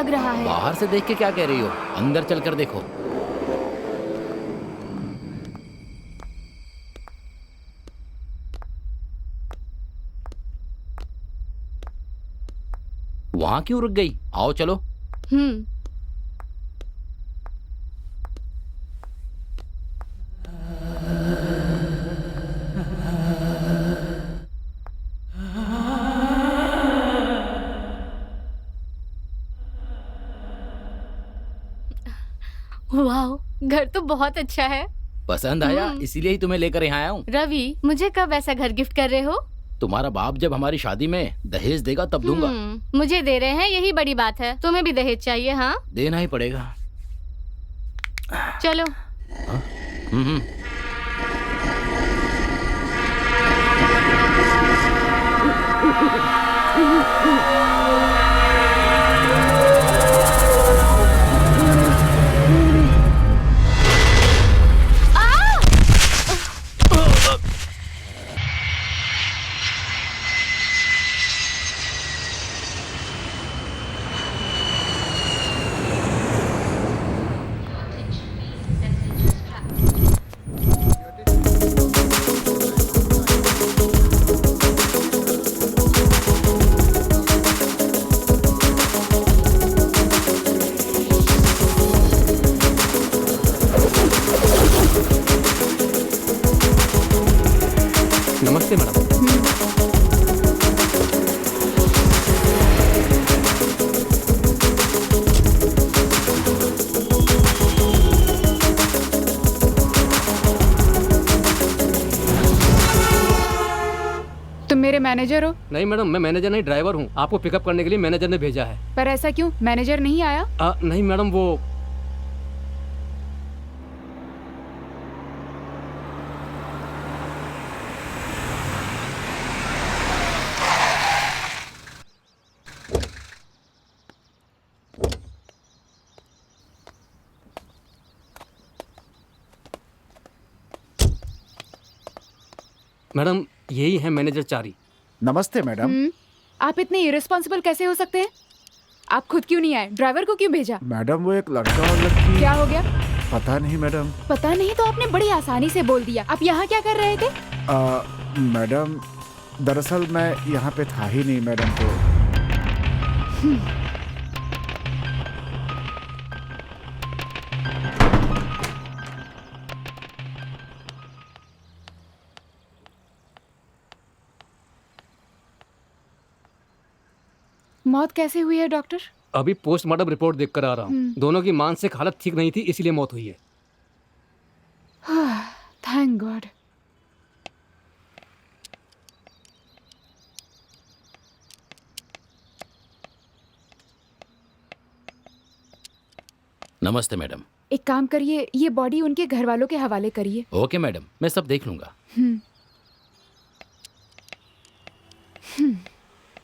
लग रहा है। बाहर से देख के क्या कह रही हो, अंदर चलकर देखो। वहां क्यों रुक गई? आओ चलो। वाह, घर तो बहुत अच्छा है। पसंद आया? इसीलिए ही तुम्हें लेकर यहाँ आया हूँ। रवि, मुझे कब ऐसा घर गिफ्ट कर रहे हो? तुम्हारा बाप जब हमारी शादी में दहेज देगा तब दूंगा। मुझे दे रहे हैं, यही बड़ी बात है। तुम्हें भी दहेज चाहिए? हाँ, देना ही पड़ेगा। चलो। नमस्ते मैडम। तुम मेरे मैनेजर हो? नहीं मैडम, मैं मैनेजर नहीं, ड्राइवर हूँ। आपको पिकअप करने के लिए मैनेजर ने भेजा है। पर ऐसा क्यों? मैनेजर नहीं आया? नहीं मैडम, वो मैडम यही है मैनेजर चारी। नमस्ते मैडम। आप इतने इरेस्पॉन्सिबल कैसे हो सकते हैं? आप खुद क्यों नहीं आए? ड्राइवर को क्यों भेजा? मैडम वो एक लड़का और लड़की। क्या हो गया? पता नहीं मैडम। पता नहीं तो आपने बड़ी आसानी से बोल दिया। आप यहाँ क्या कर रहे थे? मैडम दरअसल मैं यहाँ पे था ही नहीं मैडम। तो मौत कैसे हुई है डॉक्टर? अभी पोस्टमार्टम रिपोर्ट देखकर आ रहा हूँ। दोनों की मानसिक हालत ठीक नहीं थी, इसलिए मौत हुई है। Thank God. नमस्ते मैडम। एक काम करिए, ये बॉडी उनके घर वालों के हवाले करिए। ओके मैडम, मैं सब देख लूंगा।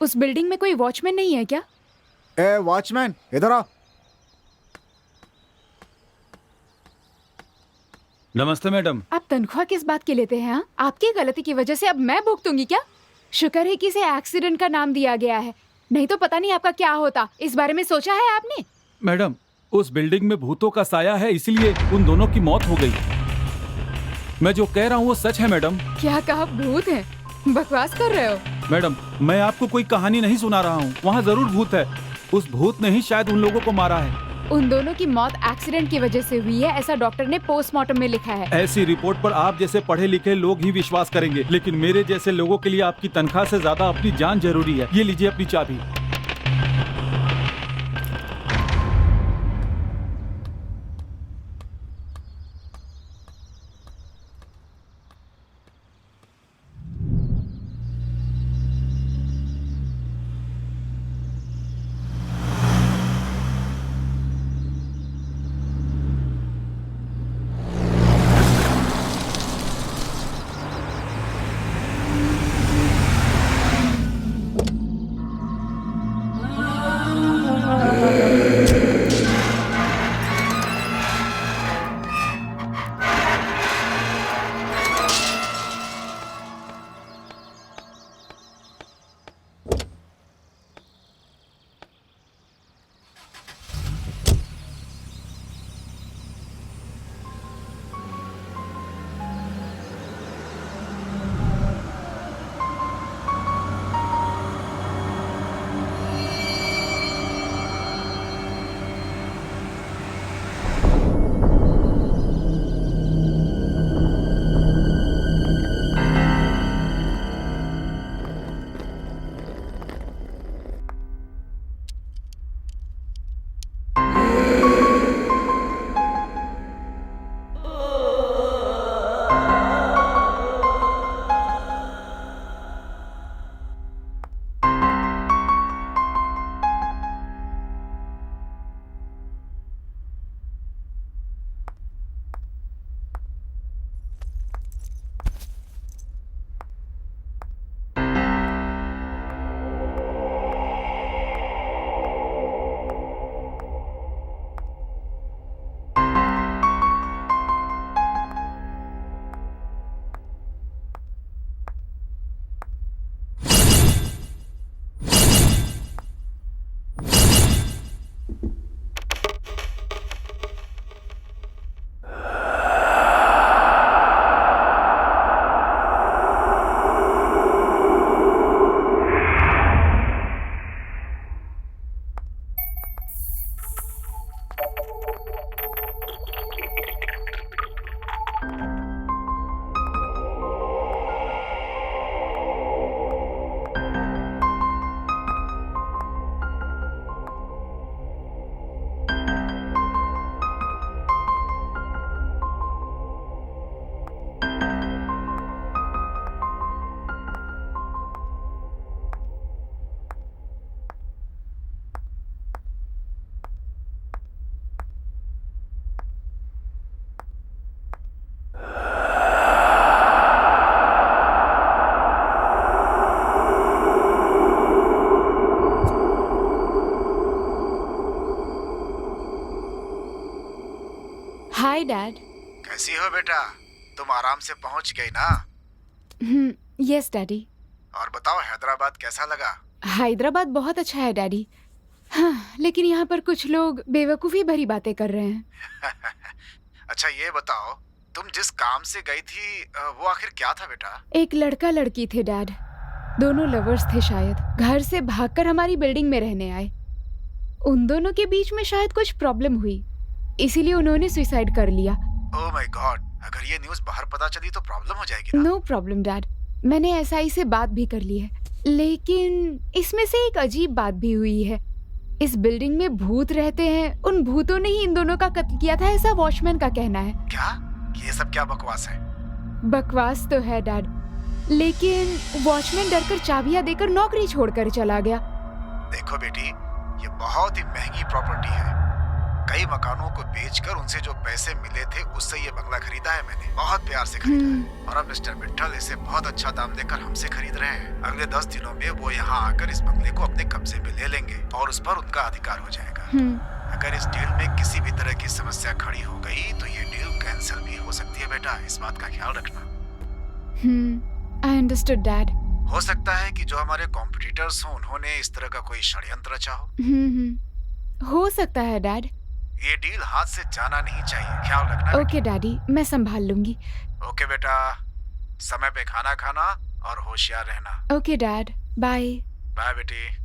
उस बिल्डिंग में कोई वॉचमैन नहीं है क्या? ए वॉचमैन, इधर आ। नमस्ते मैडम। आप तनख्वाह किस बात की लेते हैं? हाँ, आपकी गलती की वजह से अब मैं भुगतूंगी क्या? शुक्र है कि इसे एक्सीडेंट का नाम दिया गया है, नहीं तो पता नहीं आपका क्या होता। इस बारे में सोचा है आपने? मैडम उस बिल्डिंग में भूतों का साया है, इसलिए उन दोनों की मौत हो गई। मैं जो कह रहा हूँ वो सच है मैडम। क्या कहा? भूत है? बकवास कर रहे हो? मैडम मैं आपको कोई कहानी नहीं सुना रहा हूँ, वहाँ जरूर भूत है। उस भूत ने ही शायद उन लोगों को मारा है। उन दोनों की मौत एक्सीडेंट की वजह से हुई है, ऐसा डॉक्टर ने पोस्टमार्टम में लिखा है। ऐसी रिपोर्ट पर आप जैसे पढ़े लिखे लोग ही विश्वास करेंगे, लेकिन मेरे जैसे लोगों के लिए आपकी तनख्वाह से ज्यादा अपनी जान जरूरी है। ये लीजिए अपनी चाबी। Hi dad. कैसी हो बेटा? तुम आराम से पहुंच गई ना? Yes daddy. और बताओ हैदराबाद कैसा लगा? हैदराबाद बहुत अच्छा है डैडी। हाँ, लेकिन यहाँ पर कुछ लोग बेवकूफ़ी भरी बातें कर रहे हैं। अच्छा ये बताओ, तुम जिस काम से गई थी वो आखिर क्या था बेटा? एक लड़का लड़की थे डैड, दोनों लवर्स थे शायद। घर से भागकर हमारी बिल्डिंग में रहने आए। उन दोनों के बीच में शायद कुछ प्रॉब्लम हुई, इसीलिए उन्होंने सुसाइड कर लिया। ओह माय गॉड, अगर ये न्यूज़ बाहर पता चली तो प्रॉब्लम हो जाएगी ना? नो प्रॉब्लम डैड, मैंने एसआई से बात भी कर ली है। लेकिन इसमें से एक अजीब बात भी हुई है। इस बिल्डिंग में भूत रहते हैं, उन भूतों ने ही इन दोनों का कत्ल किया था, ऐसा वॉचमैन का कहना है। क्या? ये सब क्या बकवास है? बकवास तो है डैड, लेकिन वॉचमैन डरकर चाबियां देकर नौकरी छोड़कर चला गया। देखो बेटी, ये बहुत ही महंगी प्रॉपर्टी है। कई मकानों को बेचकर उनसे जो पैसे मिले थे उससे ये बंगला खरीदा है मैंने। बहुत प्यार से खरीदा है। और अब मिस्टर मिट्टल इसे बहुत अच्छा दाम देकर हमसे खरीद रहे हैं। अगले 10 दिनों में वो यहाँ आकर इस बंगले को अपने कब्जे में ले लेंगे और उस पर उनका अधिकार हो जाएगा। अगर इस डील में किसी भी तरह की समस्या खड़ी हो गई तो ये डील कैंसिल भी हो सकती है बेटा, इस बात का ख्याल रखना। I understood dad. हो सकता है कि जो हमारे कॉम्पिटिटर्स हों उन्होंने इस तरह का कोई षड्यंत्र रचा हो। हो सकता है डैड। ये डील हाथ से जाना नहीं चाहिए, ख्याल रखना। ओके डैडी, मैं संभाल लूंगी। ओके बेटा, समय पे खाना खाना और होशियार रहना। Okay dad, bye. बाय बेटी।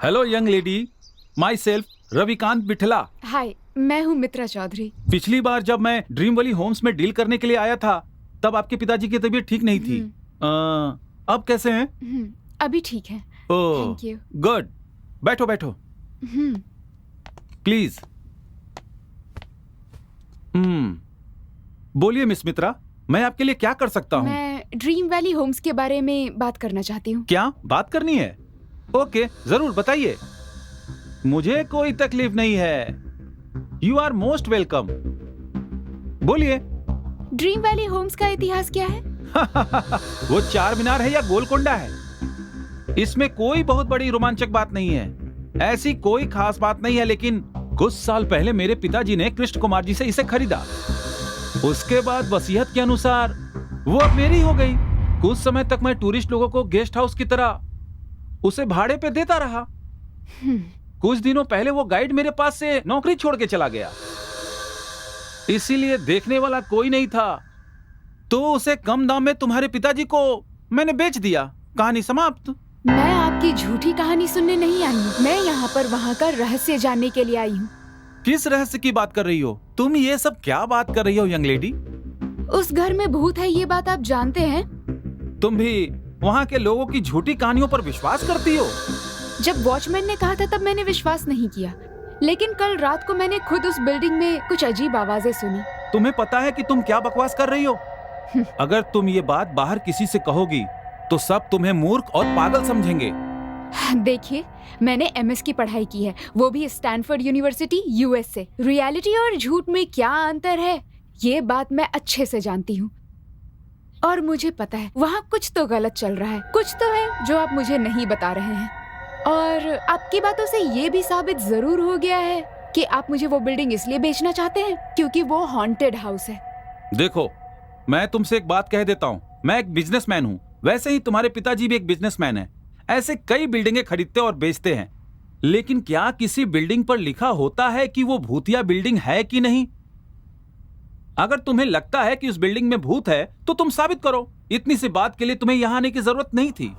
Hello young lady, myself Ravikant Bithla. Hi, मैं हूँ मित्रा चौधरी। पिछली बार जब मैं ड्रीम वैली होम्स में डील करने के लिए आया था तब आपके पिताजी की तबीयत ठीक नहीं थी। अब कैसे हैं? अभी ठीक है। ओह, थैंक यू। गुड। बैठो बैठो प्लीज। बोलिए मिस मित्रा, मैं आपके लिए क्या कर सकता हूँ? मैं ड्रीम वैली होम्स के बारे में बात करना चाहती हूँ। क्या बात करनी है? ओके, जरूर बताइए। मुझे कोई तकलीफ नहीं है। You are most welcome. बोलिए। ड्रीम वैली होम्स का इतिहास क्या है? वो चार मीनार है या गोलकोंडा है, इसमें कोई बहुत बड़ी रोमांचक बात नहीं है। ऐसी कोई खास बात नहीं है, लेकिन कुछ साल पहले मेरे पिताजी ने कृष्ण कुमार जी से इसे खरीदा। उसके बाद वसीयत के अनुसार वो अब मेरी हो गई। कुछ समय तक मैं टूरिस्ट लोगों को गेस्ट हाउस की तरह उसे भाड़े पे देता रहा। कुछ दिनों पहले वो गाइड मेरे पास से नौकरी छोड़ के चला गया, इसीलिए देखने वाला कोई नहीं था, तो उसे कम दाम में तुम्हारे पिताजी को मैंने बेच दिया। कहानी समाप्त। मैं आपकी झूठी कहानी सुनने नहीं आई हूँ, मैं यहाँ पर वहाँ का रहस्य जानने के लिए आई हूँ। किस रहस्य की बात कर रही हो तुम? ये सब क्या बात कर रही हो यंग लेडी? उस घर में भूत है, ये बात आप जानते हैं? तुम भी वहाँ के लोगों की झूठी कहानियों पर विश्वास करती हो? जब वॉचमैन ने कहा था तब मैंने विश्वास नहीं किया, लेकिन कल रात को मैंने खुद उस बिल्डिंग में कुछ अजीब आवाजें सुनी। तुम्हें पता है कि तुम क्या बकवास कर रही हो? अगर तुम ये बात बाहर किसी से कहोगी तो सब तुम्हें मूर्ख और पागल समझेंगे। देखिए, मैंने एमएस की पढ़ाई की है, वो भी स्टैनफोर्ड यूनिवर्सिटी यूएस से। रियलिटी और झूठ में क्या अंतर है, ये बात मैं अच्छे से जानती हूँ। और मुझे पता है वहाँ कुछ तो गलत चल रहा है, कुछ तो है जो आप मुझे नहीं बता रहे हैं। और आपकी बातों से ये भी साबित जरूर हो गया है कि आप मुझे वो बिल्डिंग इसलिए बेचना चाहते हैं क्योंकि वो हॉन्टेड हाउस है। देखो, मैं तुमसे एक बात कह देता हूँ, मैं एक बिजनेसमैन हूँ, वैसे ही तुम्हारे पिताजी भी एक बिजनेसमैन है। ऐसे कई बिल्डिंगें खरीदते और बेचते हैं, लेकिन क्या किसी बिल्डिंग पर लिखा होता है कि वो भूतिया बिल्डिंग है कि नहीं? अगर तुम्हें लगता है कि उस बिल्डिंग में भूत है तो तुम साबित करो। इतनी सी बात के लिए तुम्हें यहाँ आने की जरूरत नहीं थी।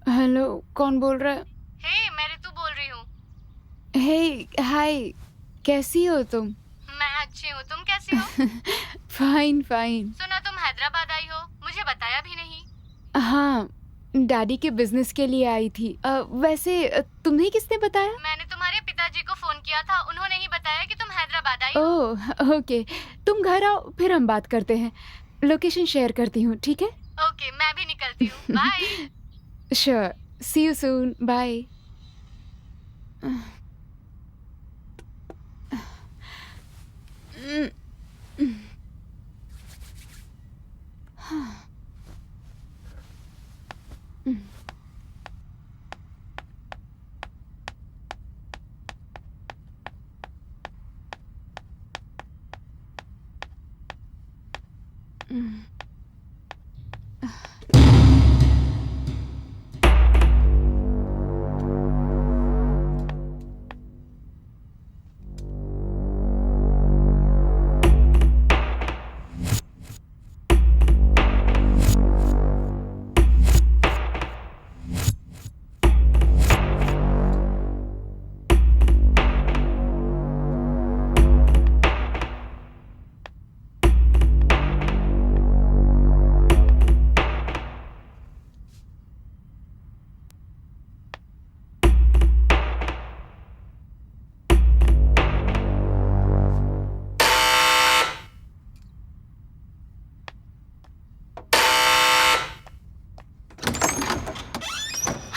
हेलो, कौन बोल रहा है? हे, मैं ऋतु बोल रही हूँ। हे, हाय, कैसी हो तुम? मैं अच्छी हूँ, तुम कैसी हो? Fine fine. सुना तुम हैदराबाद आई हो, मुझे बताया भी नहीं। हाँ, डैडी के बिजनेस के लिए आई थी। वैसे तुम्हें किसने बताया? मैंने तुम्हारे पिताजी को फोन किया था, उन्होंने ही बताया कि तुम हैदराबाद आई हो। ओह, ओके। तुम घर आओ, फिर हम बात करते हैं। लोकेशन शेयर करती हूँ, ठीक है? ओके, मैं भी निकलती हूँ, bye. Sure, see you soon, bye.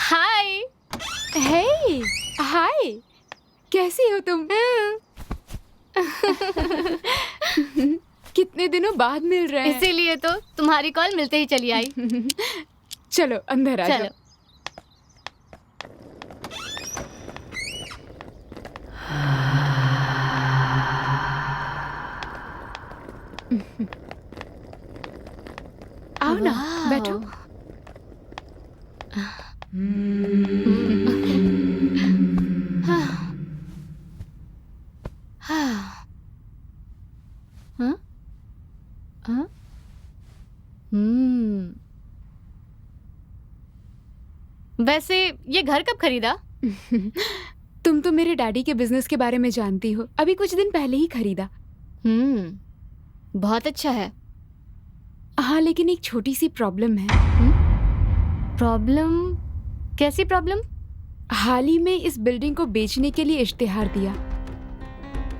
Hi. Hey, hi, कैसी हो तुम? कितने दिनों बाद मिल रहे हैं। इसीलिए तो तुम्हारी कॉल मिलते ही चली आई। चलो अंदर आ चलो। जाओ। आओ ना, वाह। बैठो। हाँ। हाँ? हाँ? वैसे ये घर कब खरीदा? तुम तो मेरे डैडी के बिजनेस के बारे में जानती हो, अभी कुछ दिन पहले ही खरीदा। बहुत अच्छा है। हाँ, लेकिन एक छोटी सी प्रॉब्लम है। प्रॉब्लम? कैसी प्रॉब्लम? हाल ही में इस बिल्डिंग को बेचने के लिए इश्तिहार दिया।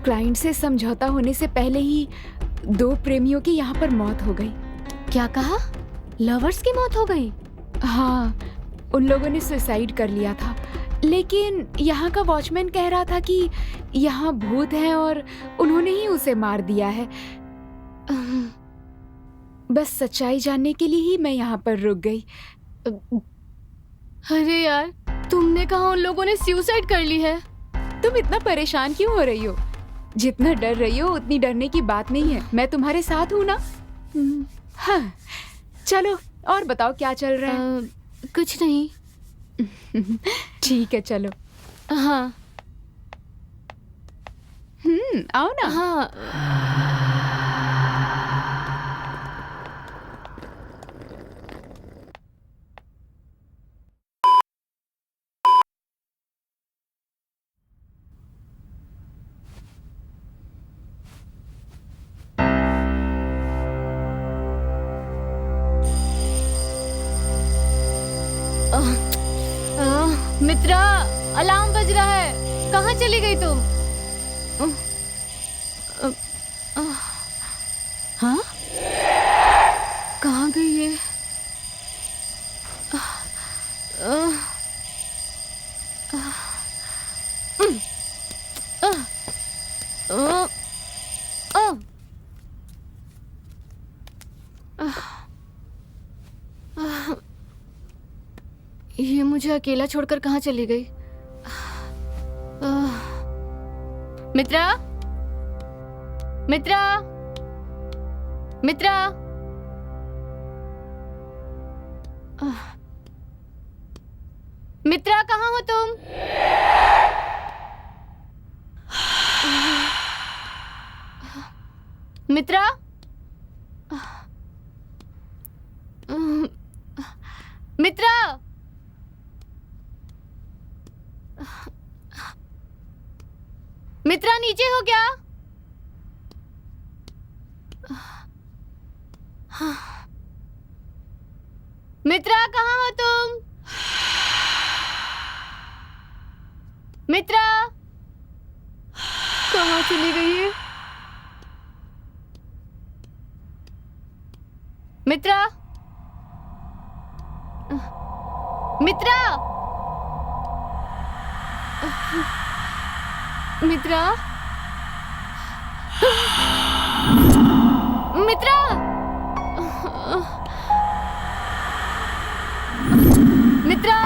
क्लाइंट से समझौता होने से पहले ही 2 प्रेमियों की यहाँ पर मौत हो गई। क्या कहा? लवर्स की मौत हो गई? हाँ, उन लोगों ने सुसाइड कर लिया था, लेकिन यहाँ का वॉचमैन कह रहा था कि यहाँ भूत हैं और उन्होंने ही उसे मार दिया है। बस सच्चाई जानने के लिए ही मैं यहाँ पर रुक गई। अरे यार, तुमने कहा उन लोगों ने सुसाइड कर ली है? तुम इतना परेशान क्यों हो रही हो? जितना डर रही हो उतनी डरने की बात नहीं है। मैं तुम्हारे साथ हूँ ना। हाँ, चलो और बताओ क्या चल रहा है? कुछ नहीं। ठीक है, चलो। हाँ। आओ ना। हाँ। मित्रा, अलार्म बज रहा है। कहाँ चली गई तुम? हाँ? कहाँ गई ये? ये मुझे अकेला छोड़कर कहाँ चली गई? मित्रा, मित्रा, मित्रा, मित्रा, कहाँ हो तुम? मित्रा, मित्रा, मित्रा, नीचे हो क्या? मित्रा, कहाँ हो तुम? मित्रा, कहाँ चली गई है? मित्रा, मित्रा, मित्रा, मित्रा, मित्रा,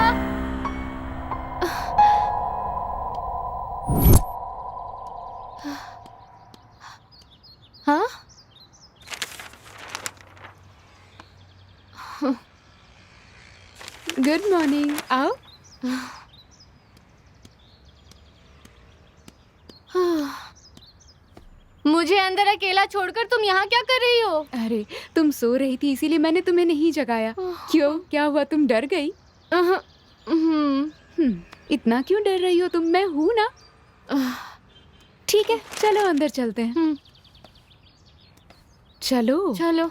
हाँ? गुड मॉर्निंग, आओ। मुझे अंदर अकेला छोड़कर तुम यहाँ क्या कर रही हो? अरे, तुम सो रही थी इसीलिए मैंने तुम्हें नहीं जगाया। क्यों, क्या हुआ, तुम डर गई? इतना क्यों डर रही हो तुम? मैं हूं ना। ठीक है, चलो अंदर चलते हैं। चलो चलो।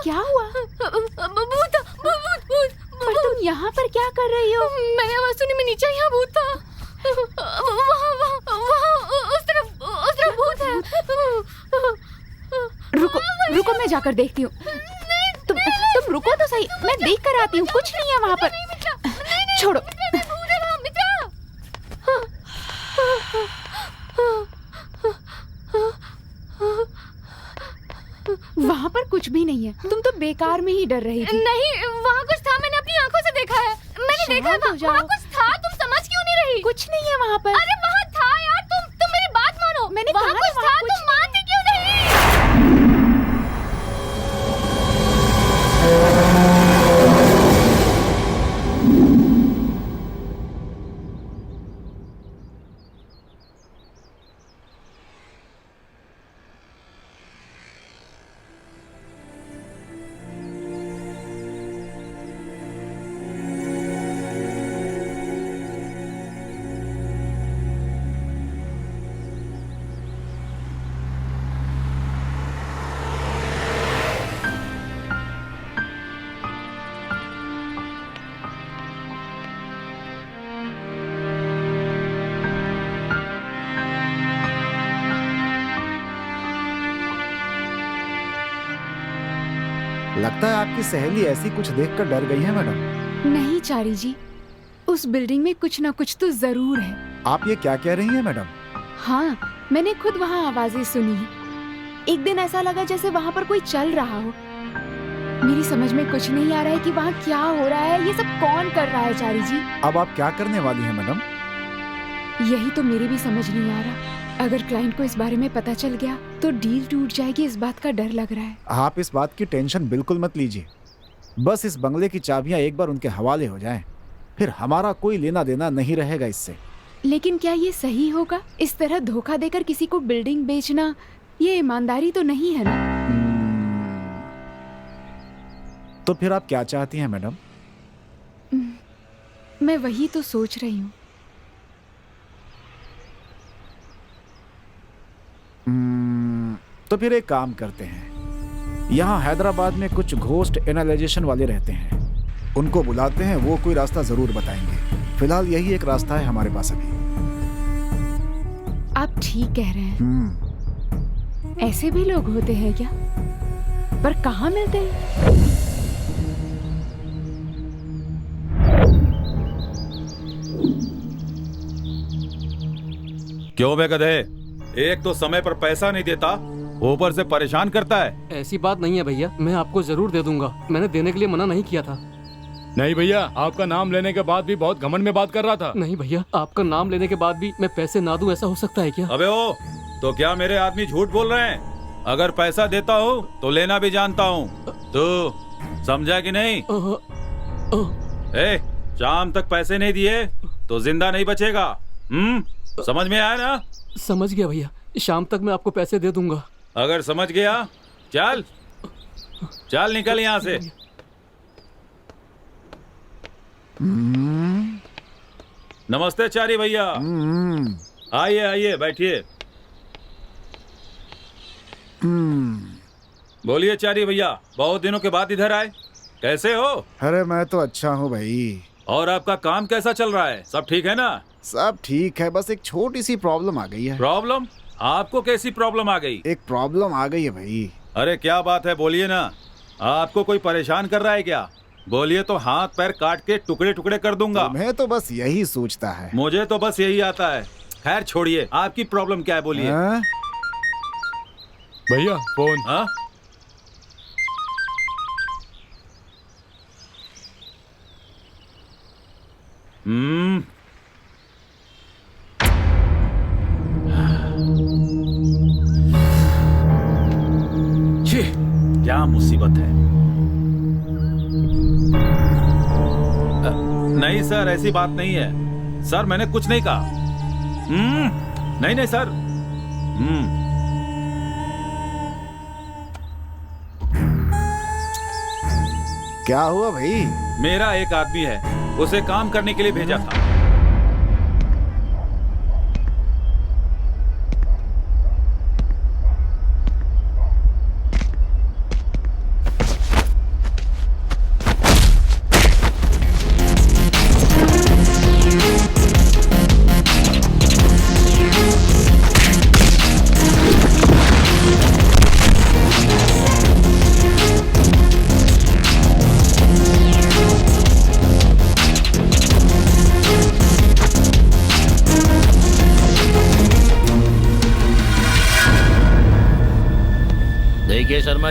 क्या हुआ? भूत भूत भूत। पर तुम यहाँ पर क्या कर रही हो? मैंने आवाज सुनी, मैं नीचे यहाँ भूत था। वहाँ उस तरफ भूत है। रुको रुको, मैं जाकर देखती हूँ। तुम रुको तो सही, मैं देख कर आती हूँ। कुछ नहीं है वहाँ पर। छोड़ो। वहाँ पर कुछ भी नहीं है। तुम तो बेकार में ही डर रही थी। नहीं, वहाँ कुछ था, मैंने अपनी आंखों से देखा है। मैंने देखा शांत हो जाओ। वहाँ कुछ था, तुम समझ क्यों नहीं रही? कुछ नहीं है वहाँ पर। अरे वहाँ था यार, तुम मेरी बात मानो। मैंने वहाँ कहा कुछ ना, था, वहाँ कुछ तुम मानती क्यों नहीं? लगता है आपकी सहेली ऐसी कुछ देखकर डर गई है मैडम। नहीं चारी जी, उस बिल्डिंग में कुछ ना कुछ तो जरूर है। आप ये क्या कह रही हैं मैडम? हाँ, मैंने खुद वहाँ आवाजें सुनी है। एक दिन ऐसा लगा जैसे वहाँ पर कोई चल रहा हो। मेरी समझ में कुछ नहीं आ रहा है कि वहाँ क्या हो रहा है, ये सब कौन कर रहा है चारी जी। अब आप क्या करने वाली हैं मैडम? यही तो मेरी भी समझ नहीं आ रहा। अगर क्लाइंट को इस बारे में पता चल गया तो डील टूट जाएगी, इस बात का डर लग रहा है। आप इस बात की टेंशन बिल्कुल मत लीजिए। बस इस बंगले की चाबियां एक बार उनके हवाले हो जाएं, फिर हमारा कोई लेना देना नहीं रहेगा इससे। लेकिन क्या ये सही होगा? इस तरह धोखा देकर किसी को बिल्डिंग बेचना, ये ईमानदारी तो नहीं है ना। तो फिर आप क्या चाहती हैं मैडम? मैं वही तो सोच रही हूँ। तो फिर एक काम करते हैं, यहाँ हैदराबाद में कुछ घोस्ट एनालाइजेशन वाले रहते हैं, उनको बुलाते हैं, वो कोई रास्ता जरूर बताएंगे। फिलहाल यही एक रास्ता है हमारे पास अभी। आप ठीक कह रहे हैं। ऐसे भी लोग होते हैं क्या? पर कहाँ मिलते हैं? क्यों बे गधे, एक तो समय पर पैसा नहीं देता, ऊपर से परेशान करता है। ऐसी बात नहीं है भैया, मैं आपको जरूर दे दूंगा। मैंने देने के लिए मना नहीं किया था। नहीं भैया, आपका नाम लेने के बाद भी बहुत घमंड में बात कर रहा था। नहीं भैया, आपका नाम लेने के बाद भी मैं पैसे ना दूं, ऐसा हो सकता है क्या? अबे ओ, तो क्या मेरे आदमी झूठ बोल रहे हैं? अगर पैसा देता हूँ तो लेना भी जानता हूँ। तू समझा कि नहीं? ए, शाम तक पैसे नहीं दिए तो जिंदा नहीं बचेगा। समझ में आया ना? समझ गया भैया, शाम तक मैं आपको पैसे दे दूंगा। अगर समझ गया, चल चल निकल यहाँ से। नमस्ते चारी भैया। आइए आइए, बैठिए। बोलिए चारी भैया, बहुत दिनों के बाद इधर आए, कैसे हो? अरे मैं तो अच्छा हूँ भाई। और आपका काम कैसा चल रहा है? सब ठीक है ना? सब ठीक है, बस एक छोटी सी प्रॉब्लम आ गई है। प्रॉब्लम? आपको कैसी प्रॉब्लम आ गई? एक प्रॉब्लम आ गई है भाई। अरे क्या बात है, बोलिए ना। आपको कोई परेशान कर रहा है क्या? बोलिए तो हाथ पैर काट के टुकड़े टुकड़े कर दूंगा। मैं तो बस यही सोचता है। मुझे तो बस यही आता है। खैर छोड़िए, आपकी प्रॉब्लम क्या है, बोलिए। हाँ? भैया फोन। हाँ? छी, क्या मुसीबत है। नहीं सर, ऐसी बात नहीं है सर, मैंने कुछ नहीं कहा। नहीं नहीं सर। क्या हुआ भाई? मेरा एक आदमी है, उसे काम करने के लिए भेजा था।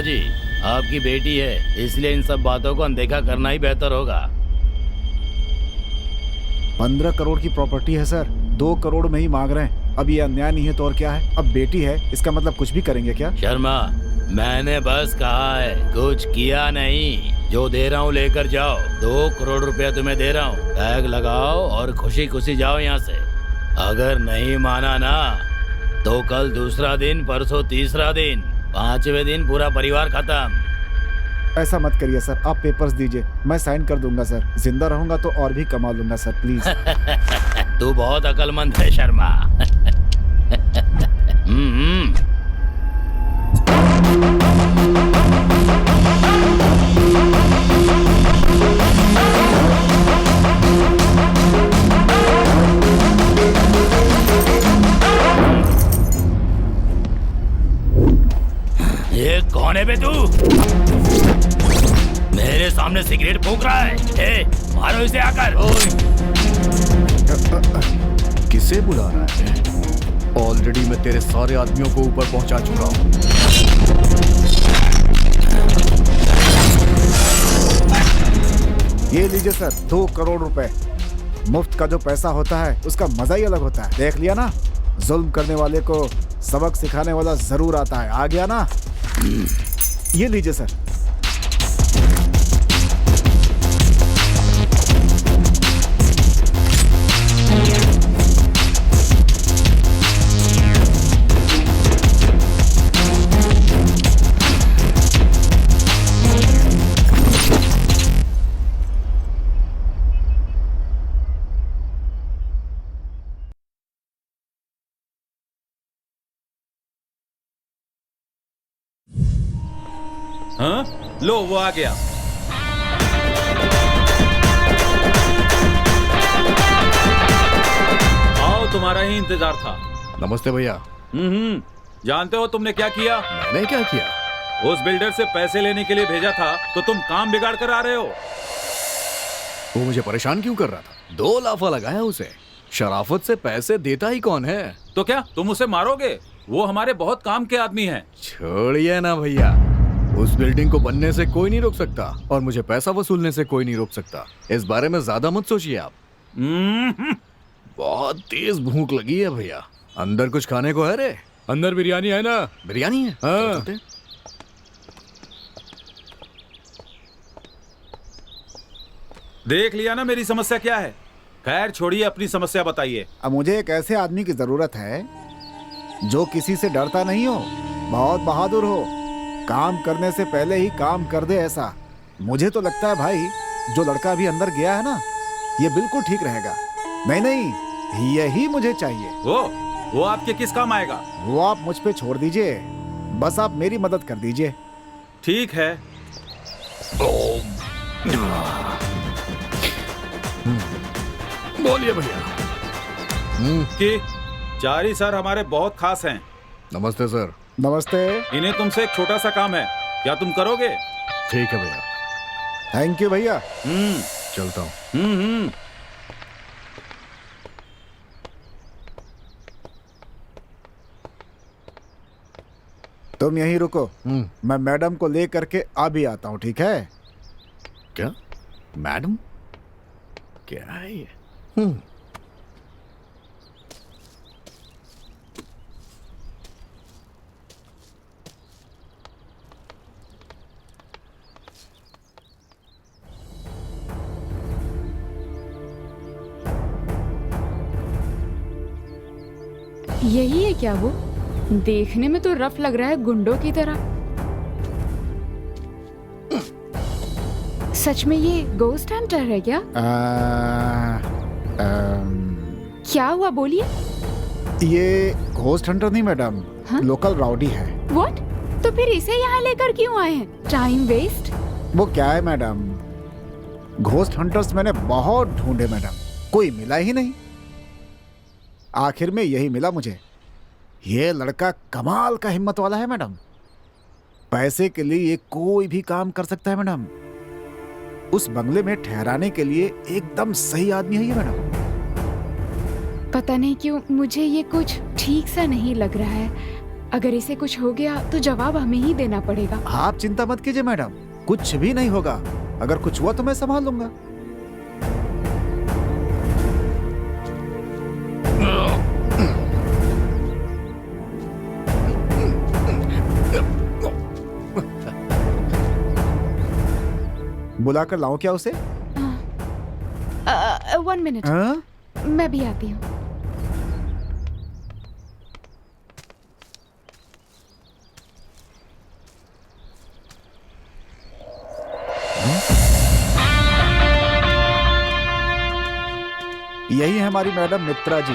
जी, आपकी बेटी है, इसलिए इन सब बातों को अनदेखा करना ही बेहतर होगा। 15 करोड़ की प्रॉपर्टी है सर, 2 करोड़ में ही मांग रहे हैं। अब ये अन्याय नहीं है तो और क्या है? अब बेटी है, इसका मतलब कुछ भी करेंगे क्या? शर्मा, मैंने बस कहा है, कुछ किया नहीं। जो दे रहा हूँ लेकर जाओ। 2 करोड़ रुपया तुम्हें दे रहा हूँ, टैग लगाओ और खुशी खुशी जाओ यहाँ से। अगर नहीं माना ना तो कल दूसरा दिन, परसों तीसरा दिन, 5वें दिन पूरा परिवार खत्म। ऐसा मत करिए सर, आप पेपर्स दीजिए, मैं साइन कर दूंगा सर। जिंदा रहूंगा तो और भी कमा लूंगा सर, प्लीज। तू बहुत अकलमंद है शर्मा। ये कौन है बे तू? मेरे सामने सिगरेट फूंक रहा है। ए, मारो इसे आकर। किसे बुला रहा है? ऑलरेडी मैं तेरे सारे आदमियों को ऊपर पहुंचा चुका हूं। ये लीजिए सर, 2 करोड़ रुपए। मुफ्त का जो पैसा होता है उसका मजा ही अलग होता है। देख लिया ना, जुल्म करने वाले को सबक सिखाने वाला जरूर आता है। आ गया ना? ये लीजिए सर। हाँ? लो वो आ गया। आओ, तुम्हारा ही इंतजार था। नमस्ते भैया। जानते हो तुमने क्या किया? मैंने क्या किया? उस बिल्डर से पैसे लेने के लिए भेजा था तो तुम काम बिगाड़ कर आ रहे हो। वो मुझे परेशान क्यों कर रहा था? 2 लाफा लगाया उसे। शराफत से पैसे देता ही कौन है? तो क्या तुम उसे मारोगे? वो हमारे बहुत काम के आदमी हैं। छोड़िए ना भैया, उस बिल्डिंग को बनने से कोई नहीं रोक सकता और मुझे पैसा वसूलने से कोई नहीं रोक सकता। इस बारे में ज्यादा मत सोचिए आप। बहुत तेज भूख लगी है भैया। अंदर कुछ खाने को है रे? अंदर बिरयानी है ना? बिरयानी है? हाँ। चलते हैं। देख लिया ना मेरी समस्या क्या है। खैर छोड़िए, अपनी समस्या बताइए। अब मुझे एक ऐसे आदमी की जरूरत है जो किसी से डरता नहीं हो, बहुत बहादुर हो, काम करने से पहले ही काम कर दे ऐसा। मुझे तो लगता है भाई, जो लड़का अभी अंदर गया है ना, ये बिल्कुल ठीक रहेगा। नहीं, यही मुझे चाहिए। वो आपके किस काम आएगा? वो आप मुझ पे छोड़ दीजिए, बस आप मेरी मदद कर दीजिए। ठीक है। बोलिए भैया। कि चारी सर हमारे बहुत खास हैं। नमस्ते सर। नमस्ते। इन्हें तुमसे एक छोटा सा काम है, क्या तुम करोगे? ठीक है भैया। थैंक यू भैया। चलता हूँ। तुम यहीं रुको, मैं मैडम को ले करके अभी आता हूँ, ठीक है? क्या? मैडम? क्या है ये? यही है क्या वो? देखने में तो रफ लग रहा है, गुंडों की तरह। सच में ये गोस्ट हंटर है क्या? क्या हुआ, बोलिए। ये घोस्ट हंटर नहीं मैडम, लोकल राउडी है। व्हाट? तो फिर इसे यहाँ लेकर क्यों आए हैं? Time waste. वो क्या है मैडम, घोस्ट हंटर्स मैंने बहुत ढूंढे मैडम, कोई मिला ही नहीं। आखिर में यही मिला मुझे। ये लड़का कमाल का हिम्मत वाला है मैडम। पैसे के लिए ये कोई भी काम कर सकता है मैडम। उस बंगले में ठहराने के लिए एकदम सही आदमी है ये मैडम। पता नहीं क्यों मुझे ये कुछ ठीक सा नहीं लग रहा है। अगर इसे कुछ हो गया तो जवाब हमें ही देना पड़ेगा। आप चिंता मत कीजिए मैडम, कुछ भी नहीं होगा। अगर कुछ हुआ तो मैं संभाल लूंगा। बुलाकर लाऊं क्या उसे? 1 मिनट, हाँ? मैं भी आती हूँ। यही है हमारी मैडम मित्रा जी।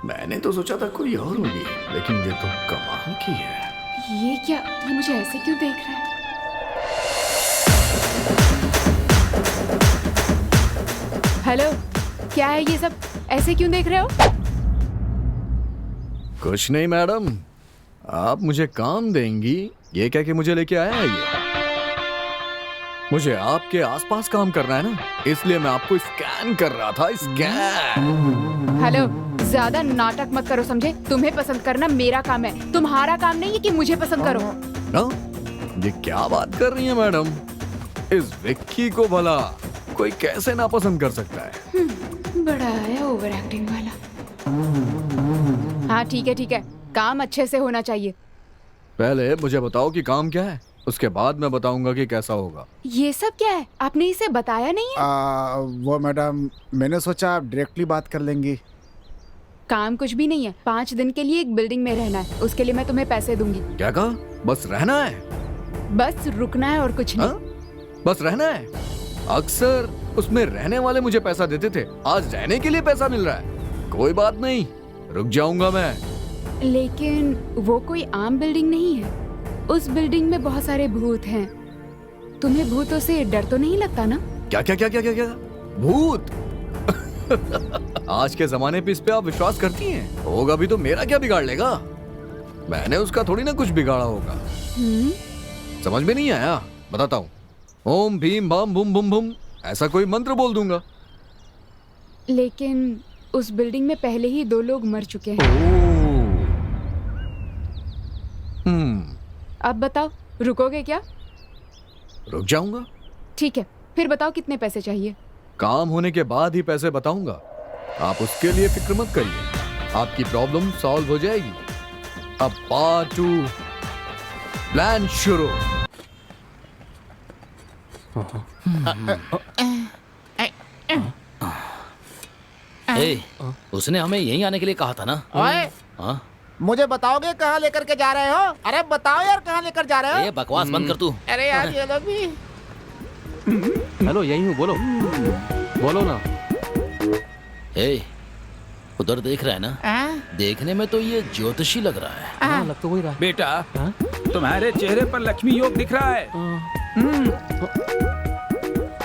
मैंने तो सोचा था कोई और होगी, लेकिन ये तो कमाल की है। ये क्या, ये मुझे ऐसे क्यों देख रहा है? हेलो, क्या है ये सब? ऐसे क्यों देख रहे हो? कुछ नहीं मैडम, आप मुझे काम देंगी ये क्या कि मुझे लेके आया है ये? मुझे आपके आसपास काम करना है ना, इसलिए मैं आपको स्कैन कर रहा था। स्कैन। हेलो, ज्यादा नाटक मत करो, समझे? तुम्हें पसंद करना मेरा काम है, तुम्हारा काम नहीं है कि मुझे पसंद करो। ना? ये क्या बात कर रही है मैडम? इस विक्की को भला कोई कैसे नापसंद कर सकता है? बड़ा है ओवर एक्टिंग वाला। हाँ ठीक है, काम अच्छे से होना चाहिए। पहले मुझे बताओ कि काम क्या है, उसके बाद मैं बताऊंगा कि कैसा होगा। ये सब क्या है? आपने इसे बताया नहीं है? वो मैडम, मैंने सोचा आप डायरेक्टली बात कर लेंगी। काम कुछ भी नहीं है, 5 दिन के लिए एक बिल्डिंग में रहना है, उसके लिए मैं तुम्हें पैसे दूंगी। क्या कहा? बस रहना है? बस रुकना है और कुछ नहीं। हाँ? बस रहना है? अक्सर उसमें रहने वाले मुझे पैसा देते थे, आज रहने के लिए पैसा मिल रहा है। कोई बात नहीं, रुक जाऊंगा मैं। लेकिन वो कोई आम बिल्डिंग नहीं है, उस बिल्डिंग में बहुत सारे भूत हैं। तुम्हें भूतों से डर तो नहीं लगता ना? क्या क्या क्या क्या क्या क्या? भूत? आज के जमाने पे इस पे आप विश्वास करती हैं? होगा भी तो मेरा क्या बिगाड़ लेगा? मैंने उसका थोड़ी ना कुछ बिगाड़ा होगा। समझ में नहीं आया? बताता हूँ। ओम भीम बाम बुम बुम बुम, ऐसा कोई मंत्र बोल दूंगा। लेकिन उस बिल्डिंग में पहले ही 2 लोग मर चुके हैं। अब बताओ, रुकोगे क्या? रुक जाऊंगा। ठीक है, फिर बताओ कितने पैसे चाहिए? काम होने के बाद ही पैसे बताऊंगा, आप उसके लिए फिक्र मत करिए, आपकी प्रॉब्लम सॉल्व हो जाएगी। अब पार्ट 2 प्लान शुरू। उसने हमें यहीं आने के लिए कहा था ना? ओए, हाँ? मुझे बताओगे कहाँ लेकर के जा रहे हो? अरे बताओ यार, कहाँ लेकर जा रहे हो? ये बकवास बंद कर तू। अरे यार ये लोग भी। हेलो, यही हूँ, बोलो बोलो ना। उधर देख रहा है ना? देखने में तो ये ज्योतिषी लग रहा है। हाँ, लग तो वही रहा है। बेटा, तुम्हारे चेहरे पर लक्ष्मी योग दिख रहा है।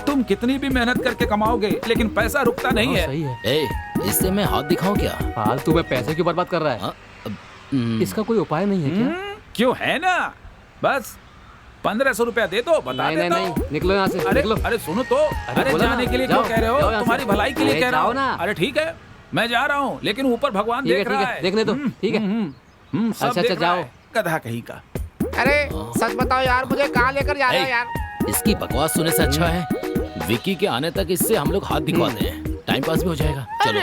तुम कितनी भी मेहनत करके कमाओगे, लेकिन पैसा रुकता नहीं है। सही है। इससे मैं हाथ दिखाऊं क्या? फालतू में पैसे क्यों बर्बाद कर रहा है? इसका कोई उपाय नहीं है क्या? क्यों है ना, बस 1500 रुपया दे दो, बता नहीं, देता नहीं, हूं। नहीं, निकलो यहाँ से, अरे निकलो। अरे सुनो तो, अरे बोलो जाने ना, के लिए जाओ, क्यों कह रहे हो? जाओ यहाँ तुम्हारी से। भलाई के लिए अरे कह रहा जाओ हूँ ना। अरे ठीक है, मैं जा रहा हूँ, लेकिन ऊपर भगवान देख रहा है। देखने दो, ठीक है। सब अच्छा, देख रहा जाओ। है, गधा कहीं का। अरे सच बताओ यार, मुझे कहाँ लेकर जा रहे हो यार? इसकी बकवास सुनने से अच्छा है विक्की के आने तक इससे हम लोग हाथ दिखवाते हैं, टाइम पास भी हो जाएगा। चलो।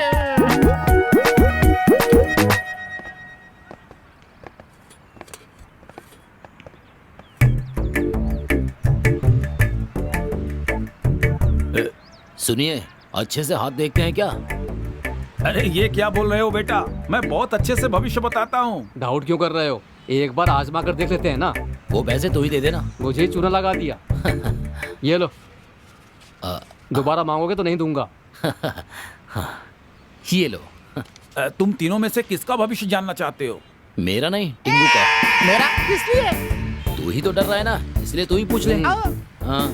सुनिए, अच्छे से हाथ देखते हैं क्या? अरे ये क्या बोल रहे हो बेटा? मैं बहुत अच्छे से भविष्य बताता हूँ। डाउट क्यों कर रहे हो? एक बार आजमा कर देख लेते हैं ना। वो पैसे तो ही दे देना। मुझे ही चूना लगा दिया। ये लो, दोबारा मांगोगे तो नहीं दूंगा। ये लो। तुम तीनों में से किसका भविष्य जानना चाहते हो? मेरा नहीं, टिंगू का। मेरा किस लिए? तू ही तो डर रहा है ना, इसलिए तू ही पूछ ले। हाँ।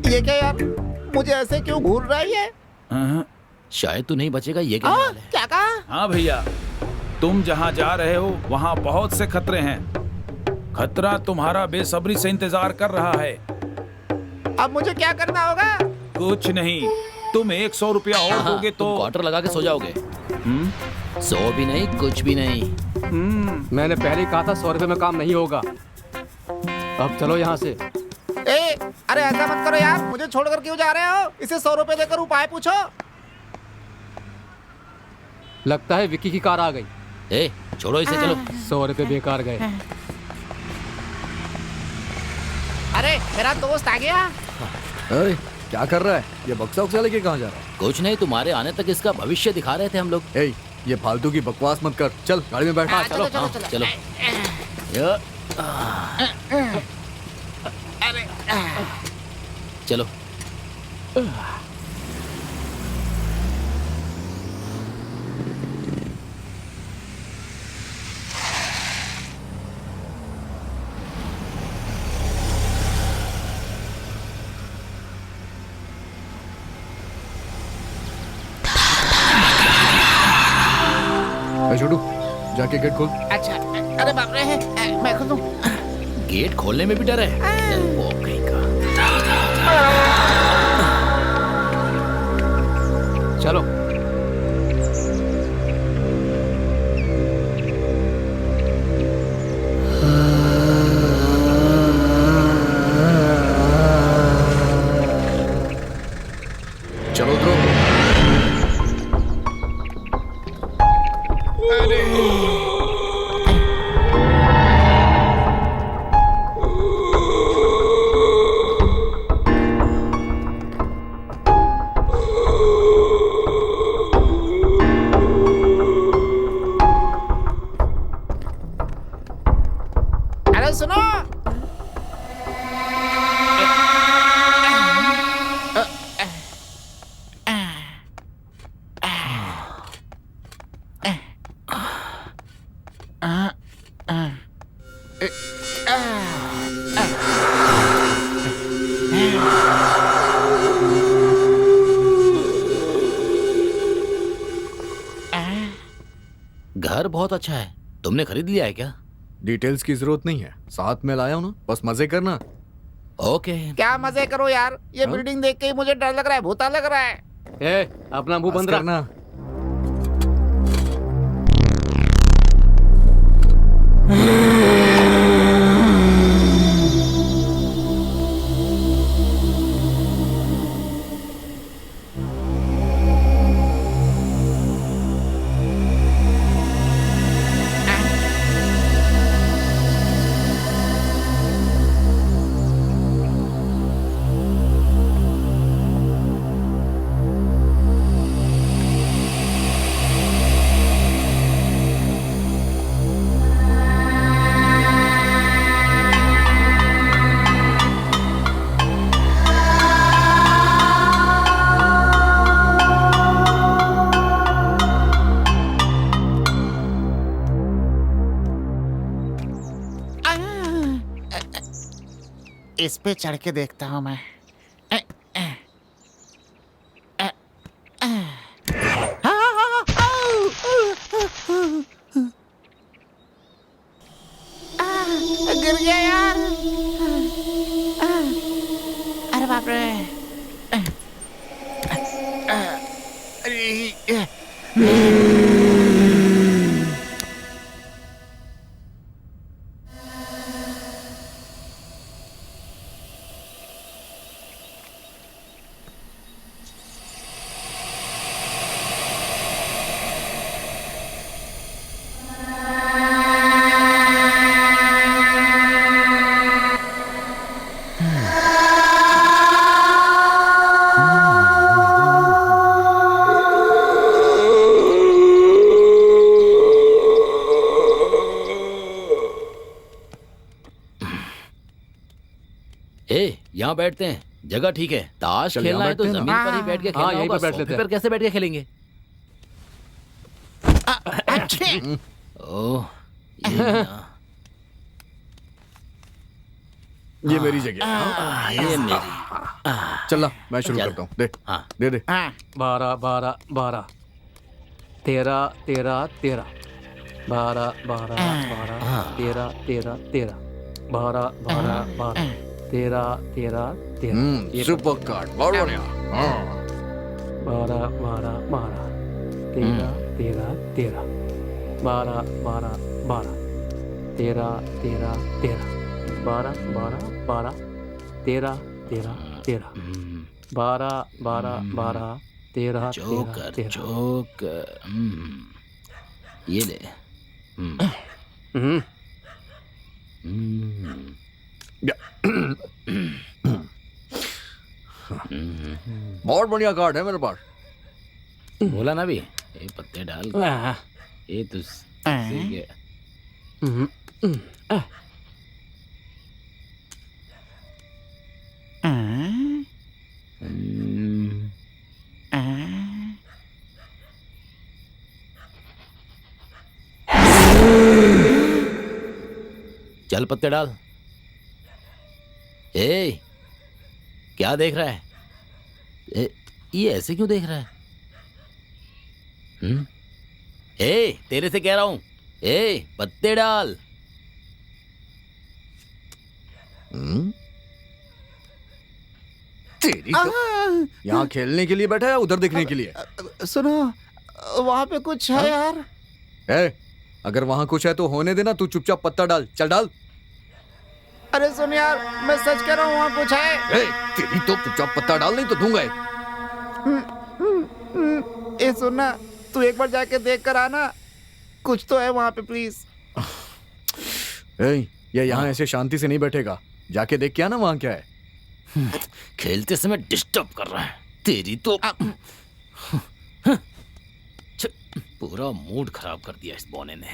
ये क्या यार, मुझे ऐसे क्यों घूर रही है? शायद तू नहीं बचेगा, ये क्या हाल है? क्या कहा? हाँ भैया, तुम जहाँ जा रहे हो वहाँ बहुत से खतरे हैं। खतरा तुम्हारा बेसब्री से इंतजार कर रहा है। अब मुझे क्या करना होगा? कुछ नहीं, तुम 100 रुपया और दोगे तो क्वार्टर लगा के सो जाओगे। 100 भी नहीं, कुछ भी नहीं। मैंने पहले ही कहा था 100 रुपये में काम नहीं होगा। अब चलो यहाँ से। अरे ऐसा मत करो यार, मुझे छोड़कर क्यों जा रहे हो? इसे 100 रुपए देकर उपाय पूछो। लगता है विक्की की कार आ गई। छोड़ो इसे, चलो। 100 रुपये बेकार गए। अरे मेरा दोस्त आ गया। अरे क्या कर रहा है ये? बक्सा उक्सा लेके कहाँ जा रहा है? कुछ नहीं, तुम्हारे आने तक इसका भविष्य दिखा रहे थे हम लोग। ये फालतू की बकवास मत कर, चल गाड़ी में बैठ। चलो चलो। चलो। छोटू जाके गेट खोल। अच्छा, अरे बाप रे, मैं खोलूं? गेट खोलने में भी डर है। वो कहीं का। चलो। चलो उतरो। अरे सुनो, घर बहुत अच्छा है। तुमने खरीद लिया है क्या? डिटेल्स की जरूरत नहीं है, साथ में लाया हूं ना, बस मजे करना। ओके। क्या मजे करो यार, ये बिल्डिंग देख के ही मुझे डर लग रहा है, भूता लग रहा है। अपना मुंह बस बंद रख। करना। इस पे चढ़ के देखता हूँ मैं। गिर गया यार। अरे बाप रे। यहाँ बैठते हैं, जगह ठीक है। ताश चल, खेलना यहाँ है तो बैठते हैं जमीन ना। पर ही बैठ के खेलना हाँ, यहीं होगा। पर बैठ लेते सोफे हैं। पर कैसे बैठ के खेलेंगे? अच्छे। ओह, ये ना। ये मेरी जगह। ये मेरी। चल मैं शुरू चल। करता हूँ। दे हाँ। दे दे। 12 12 12 13 13 13 12 12 12 13 13 13 12 12 12 13 13 13 ये सुपर कार्ड बहुत बढ़िया। हाँ। 12 12 12 13 13 13 12 12 12 13 13 13 12 12 12 13 13 13 12 12 12 13 जोकर 13 जोकर। ये ले। हम्म बहुत बढ़िया कार्ड है मेरे पास। बोला ना भी, ये पत्ते डाल ये तो चल पत्ते डाल। ए, क्या देख रहा है? ये ऐसे क्यों देख रहा है? तेरे से कह रहा हूं, पत्ते डाल। तेरी तो यहाँ खेलने के लिए बैठा है, उधर देखने के लिए? सुनो, वहाँ पे कुछ है यार। अगर वहाँ कुछ है तो होने देना, तू चुपचाप पत्ता डाल, चल डाल। अरे सुन यार, मैं सच कह रहा हूँ, वहाँ कुछ है। तेरी तो चुपचाप पत्ता डाल, नहीं तो दूंगा। ये सुनना, तू एक बार जाके देख कर आना, कुछ तो है वहाँ पे प्लीज। ये यहाँ ऐसे शांति से नहीं बैठेगा, जाके देख के आना वहाँ क्या है। खेलते समय डिस्टर्ब कर रहा है। तेरी तो पूरा मूड खराब कर दिया इस बोने ने।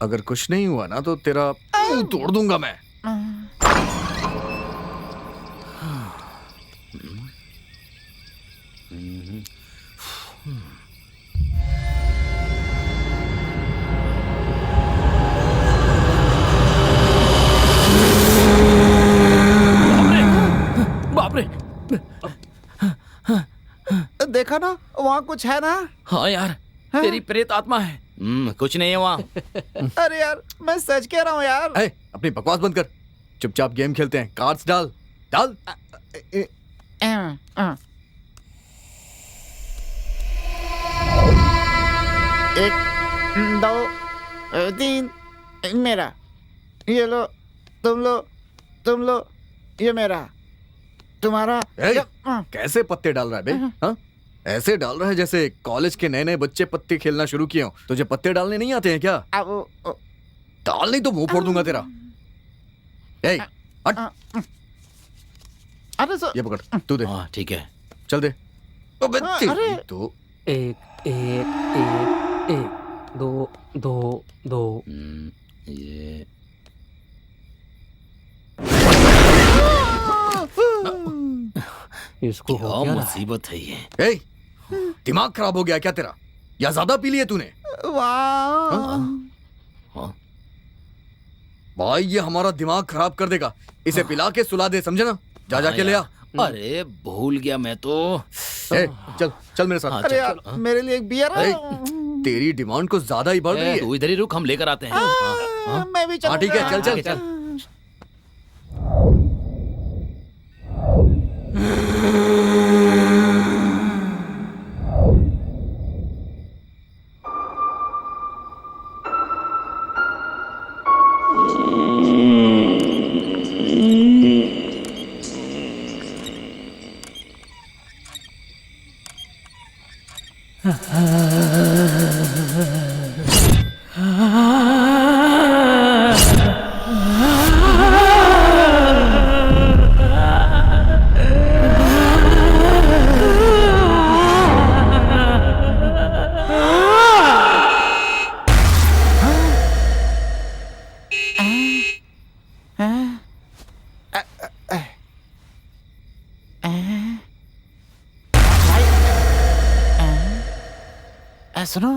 अगर कुछ नहीं हुआ ना तो तेरा मुंह तोड़ दूंगा मैं। बाप रे, देखा ना, वहाँ कुछ है ना। हाँ यार, तेरी प्रेत आत्मा है। कुछ नहीं है वहाँ। अरे यार, मैं सच कह रहा हूँ यार। अपनी बकवास बंद कर, चुपचाप गेम खेलते हैं। कार्ड्स डाल डाल। 1 2 3 मेरा, ये लो, तुम लो, ये मेरा, तुम्हारा। कैसे पत्ते डाल रहा है बे? हाँ? ऐसे डाल रहा है जैसे कॉलेज के नए नए बच्चे पत्ते खेलना शुरू किए हो। तुझे पत्ते डालने नहीं आते हैं क्या? डाल नहीं तो मुंह फोड़ दूंगा तेरा। हट। अरे ये पकड़, तू दे। हाँ ठीक है, चल दे। अबे अरे तो 1 1 1 1 2 2 2 ये इसको क्या हो गया ना? मुसीबत है ये। दिमाग खराब हो गया क्या तेरा, या ज्यादा पी लिए तूने? हाँ? भाई ये हमारा दिमाग खराब कर देगा, इसे पिला के सुला दे, समझे ना? जा जाके ले आ। अरे भूल गया मैं तो। चल चल मेरे साथ। अरे यार, मेरे लिए एक बियर है। तेरी डिमांड को ज्यादा ही बढ़ रही है। तू इधर ही रुक, हम लेकर आते हैं। मैं भी हाँ ठीक है, चल चल चल। सुनो,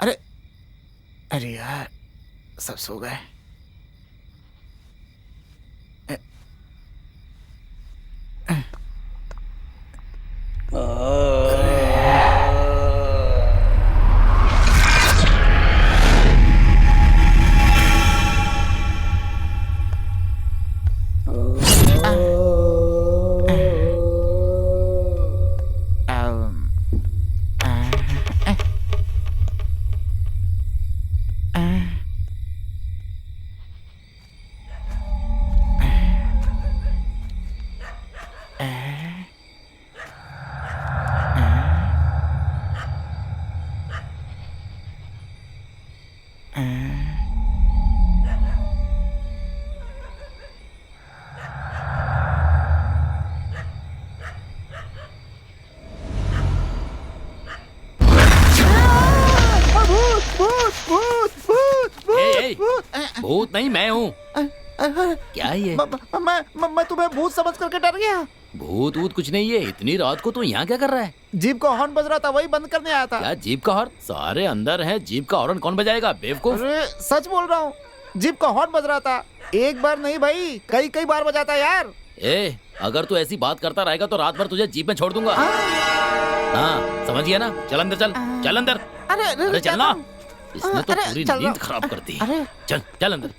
अरे यार, सब सो गए। भूत नहीं, मैं हूँ। क्या है ये? मैं तुम्हें भूत समझ करके डर गया। भूत वूत कुछ नहीं है। इतनी रात को तू यहाँ क्या कर रहा है? जीप का हॉर्न बज रहा था, वही बंद करने आया था। क्या जीप का हॉर्न? सारे अंदर है, जीप का हॉर्न कौन बजाएगा बेवकूफ? अरे सच बोल रहा हूँ, जीप का हॉर्न बज रहा था। एक बार नहीं भाई, कई कई बार बजाता यार। ए, अगर तू ऐसी बात करता रहेगा तो रात भर तुझे जीप में छोड़ दूंगा। हाँ समझ गया ना? चल अंदर, चल चल अंदर। अरे चलना, इसने तो पूरी नींद खराब कर दी। चल चल अंदर।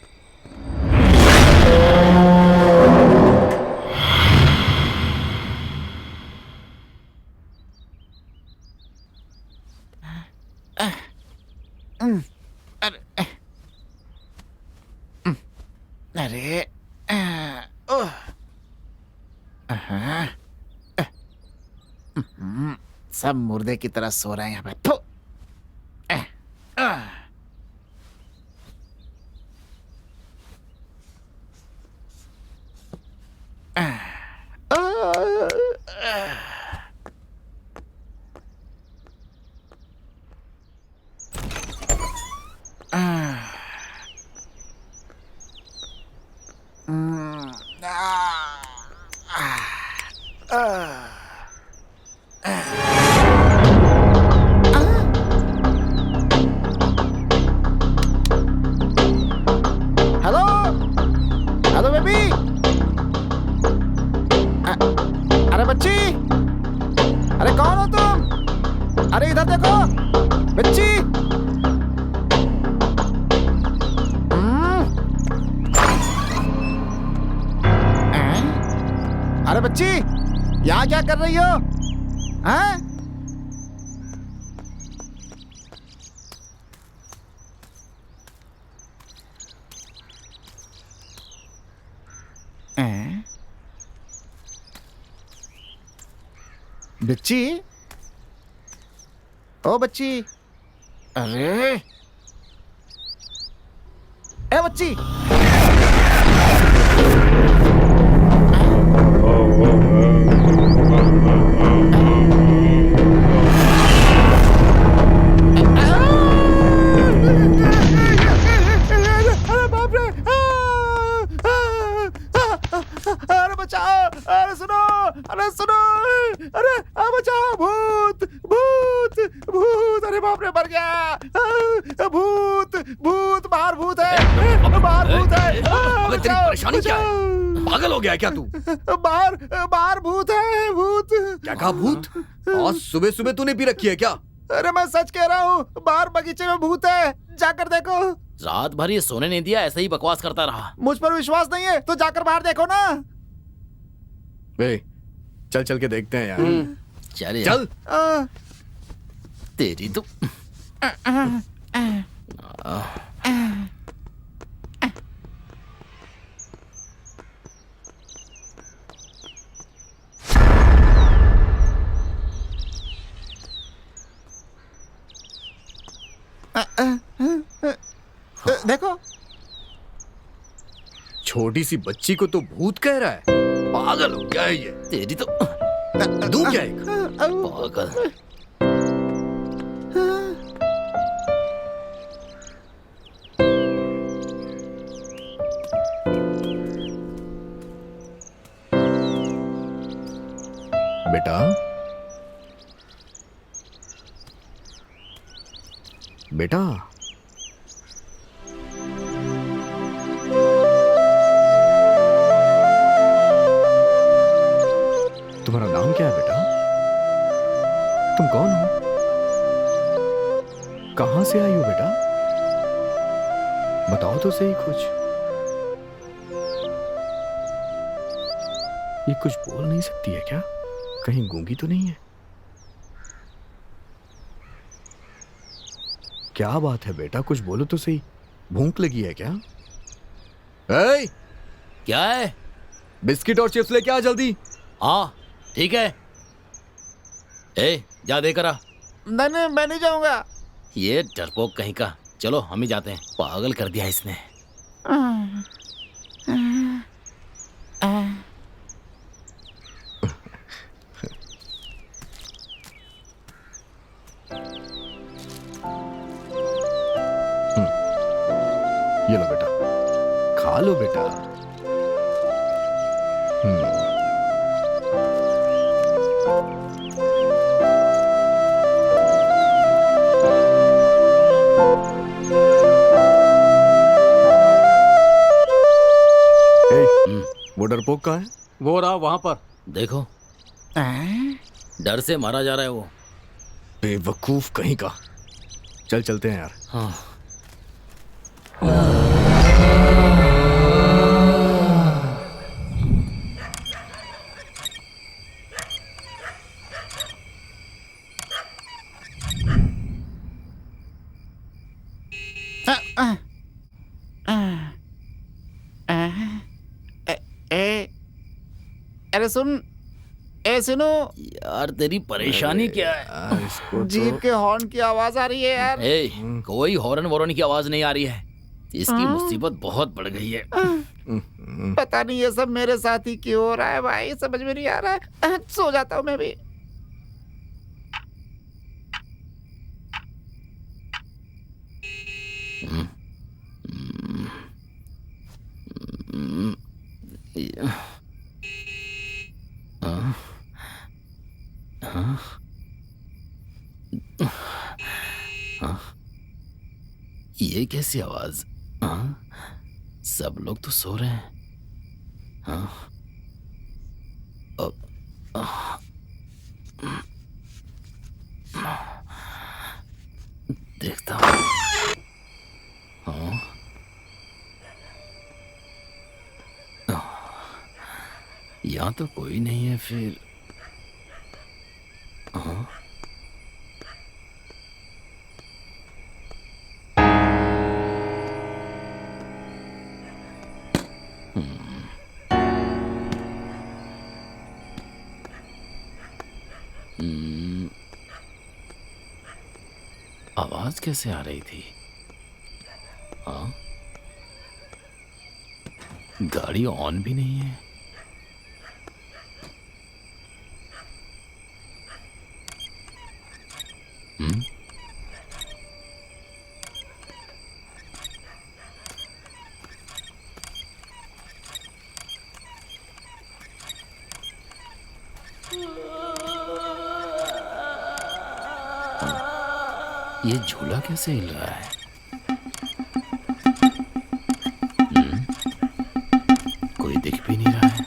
अरे सब मुर्दे की तरह सो रहे हैं यहाँ पे। Hello hello baby. अरे बच्ची, अरे कौन हो तुम? अरे इधर देखो बच्ची। अरे बच्ची, यहाँ क्या कर रही हो? हाँ? बच्ची, ओ बच्ची, अरे ए बच्ची। अरे बाप रे, अरे बचाओ, अरे सुनो, अरे सुनो, अरे बचाओ, भूत भूत भूत, अरे बाप रे मर गया। भूत भूत, बाहर भूत है, बाहर भूत है। अबे तेरी परेशानी क्या है? पागल हो गया है क्या तू? बाहर बाहर भूत है, भूत। क्या कहा भूत? आज सुबह सुबह तूने पी रखी है क्या? अरे मैं सच कह रहा हूँ, बाहर बगीचे में भूत है, जाकर देखो। रात भर ये सोने नहीं दिया, ऐसे ही बकवास करता रहा। मुझ पर विश्वास नहीं है तो जाकर बाहर देखो ना। बे चल चल के देखते हैं यार। चल यार। आ, तेरी तो देखो, छोटी सी बच्ची को तो भूत कह रहा है। पागल हो गया है ये। तेरी तो दूं क्या एक? पागल। बेटा बेटा तुम्हारा नाम क्या है बेटा? तुम कौन हो? कहां से आई हो बेटा? बताओ तो सही कुछ। ये कुछ बोल नहीं सकती है क्या? कहीं गूंगी तो नहीं है? क्या बात है बेटा, कुछ बोलो तो सही। भूख लगी है क्या? ए, क्या है? बिस्किट और चिप्स लेके आ जल्दी। हाँ ठीक है। ए जा दे करा। नहीं मैं नहीं जाऊंगा। ये डरपोक कहीं का। चलो हम ही जाते हैं, पागल कर दिया इसने। ये लो बेटा। बेटा। वो डरपोक कहाँ है? वो रहा वहां पर। देखो, डर से मारा जा रहा है वो। बेवकूफ कहीं का। चल चलते हैं यार। हाँ। अरे सुन, ए सुनो, यार तेरी परेशानी क्या है? यार इसको तो जीप के हॉर्न की आवाज आ रही है यार। ए, कोई हॉर्न वॉर्न की आवाज नहीं आ रही है। इसकी मुसीबत बहुत बढ़ गई है। पता नहीं ये सब मेरे साथ ही क्यों हो रहा है भाई, समझ में नहीं आ रहा है। सो जाता हूँ मैं भी। ये कैसी आवाज? हाँ? सब लोग तो सो रहे हैं। हाँ? देखता हूँ। हाँ? यहाँ तो कोई नहीं है फिर। हाँ? आवाज कैसे आ रही थी? हाँ? गाड़ी ऑन भी नहीं है। ये झूला कैसे हिल रहा है? कोई दिख भी नहीं रहा है।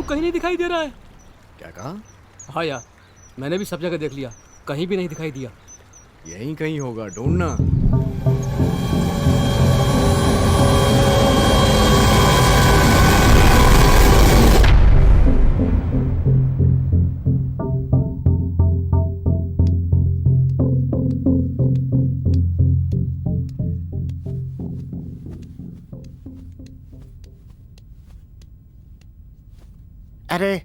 कहीं नहीं दिखाई दे रहा है। क्या कहा? हाँ यार, मैंने भी सब जगह देख लिया, कहीं भी नहीं दिखाई दिया। यहीं कहीं होगा, ढूंढना। अरे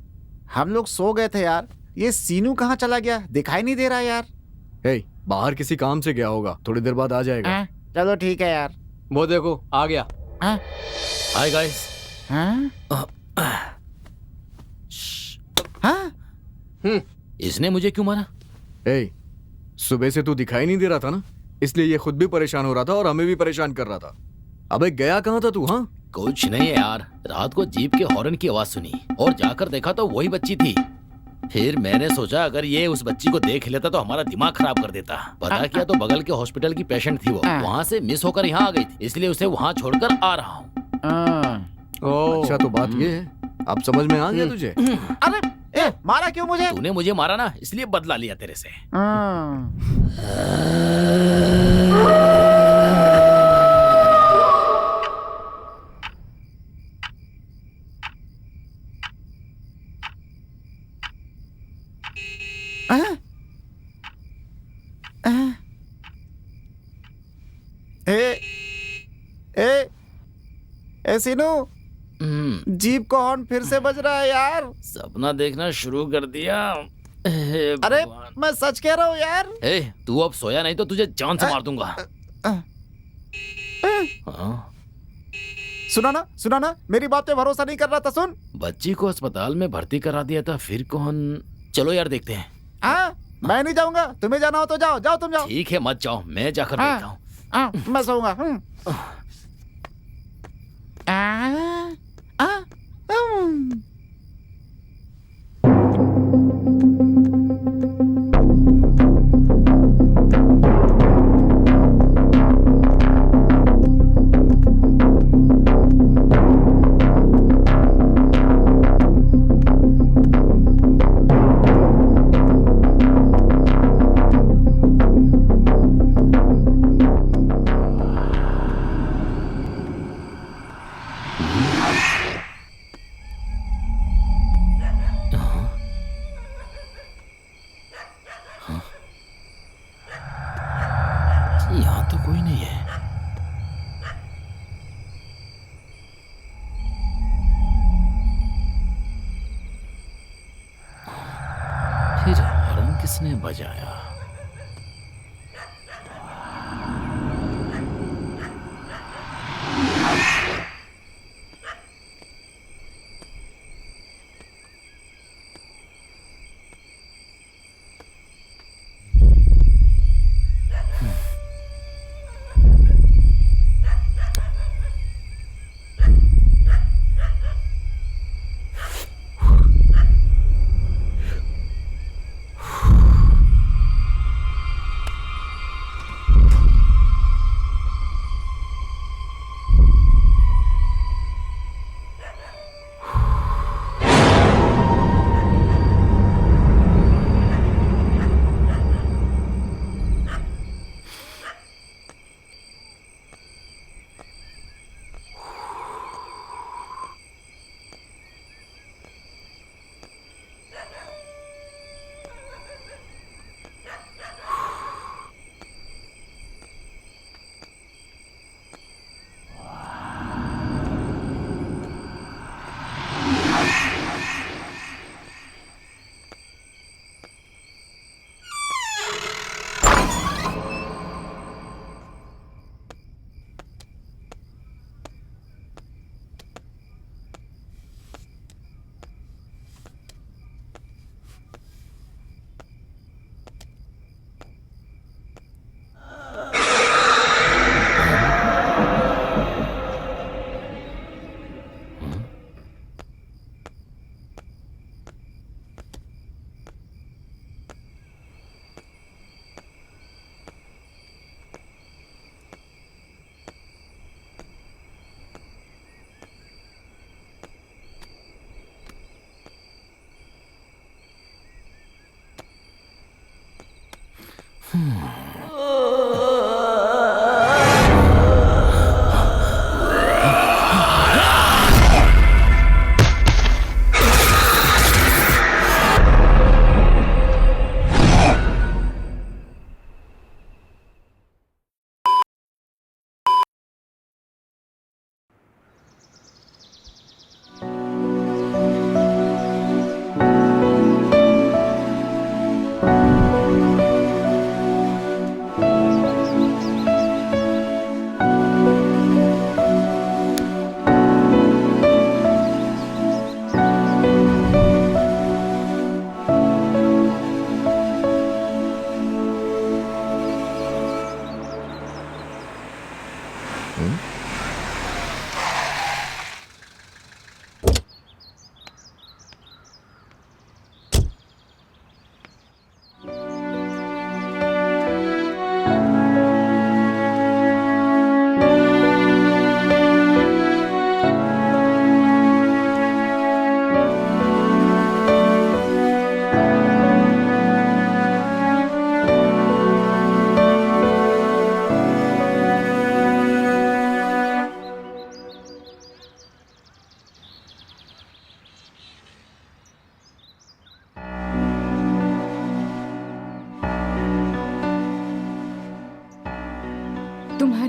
हम लोग सो गए थे यार, ये सीनू कहाँ चला गया, दिखाई नहीं दे रहा यार। हे, बाहर किसी काम से गया होगा, थोड़ी देर बाद आ जाएगा। चलो ठीक है यार। वो देखो आ गया। Hi guys. इसने मुझे क्यों मारा? हे, सुबह से तू दिखाई नहीं दे रहा था ना, इसलिए ये खुद भी परेशान हो रहा था और हमें भी परेशान कर रहा था। अबे गया कहाँ था तू? हाँ, कुछ नहीं है यार, रात को जीप के हॉर्न की आवाज सुनी और जाकर देखा तो वही बच्ची थी। फिर मैंने सोचा अगर ये उस बच्ची को देख लेता तो हमारा दिमाग खराब कर देता। पता किया तो बगल के हॉस्पिटल की पेशेंट थी वो, वहाँ से मिस होकर यहाँ आ गई थी, इसलिए उसे वहाँ छोड़कर आ रहा हूँ। अच्छा तो बात ये है, अब समझ में आ गया तुझे? अरे मारा क्यों मुझे? तूने मुझे मारा ना, इसलिए बदला लिया तेरे से। सीनू, जीप का हॉर्न फिर से बज रहा है यार। सपना देखना शुरू कर दिया। अरे मैं सच कह रहा हूँ यार। तू अब सोया नहीं तो तुझे जान से मार दूंगा। सुना ना, मेरी बात पे भरोसा नहीं कर रहा था। सुन, बच्ची को अस्पताल में भर्ती करा दिया था, फिर कौन? चलो यार देखते हैं। मैं नहीं जाऊंगा, तुम्हें जाना हो तो जाओ तुम जाओ। ठीक है मत जाओ, मैं जाकर देखता हूँ। मैं सोऊंगा। यहाँ तो कोई नहीं है। फिर हॉर्न किसने बजाया?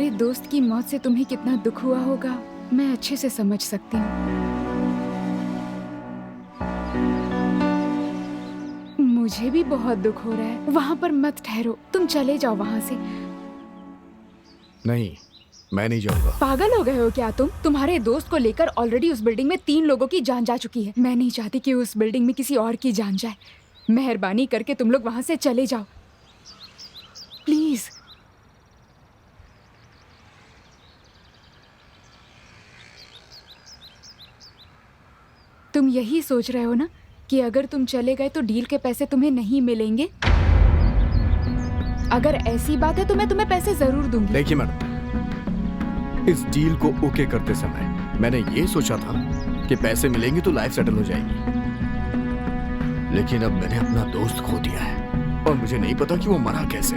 तुम्हारे दोस्त की मौत से तुम्हें कितना दुख हुआ होगा मैं अच्छे से समझ सकती हूँ। मुझे भी बहुत दुख हो रहा है। वहाँ पर मत ठहरो, तुम चले जाओ वहाँ से। नहीं, मैं नहीं जाऊंगा। पागल हो गए हो क्या तुम? तुम्हारे दोस्त को लेकर ऑलरेडी उस बिल्डिंग में 3 लोगों की जान जा चुकी है। मैं नहीं चाहती कि उस बिल्डिंग में किसी और की जान जाए। मेहरबानी करके तुम लोग वहाँ से चले जाओ प्लीज। तुम यही सोच रहे हो ना कि अगर तुम चले गए तो डील के पैसे तुम्हें नहीं मिलेंगे? अगर ऐसी बात है तो मैं तुम्हें पैसे जरूर दूंगी। देखिए मैडम, इस डील को ओके करते समय मैंने ये सोचा था कि पैसे मिलेंगे तो लाइफ सेटल हो जाएगी, लेकिन अब मैंने अपना दोस्त खो दिया है और मुझे नहीं पता कि वो मरा कैसे।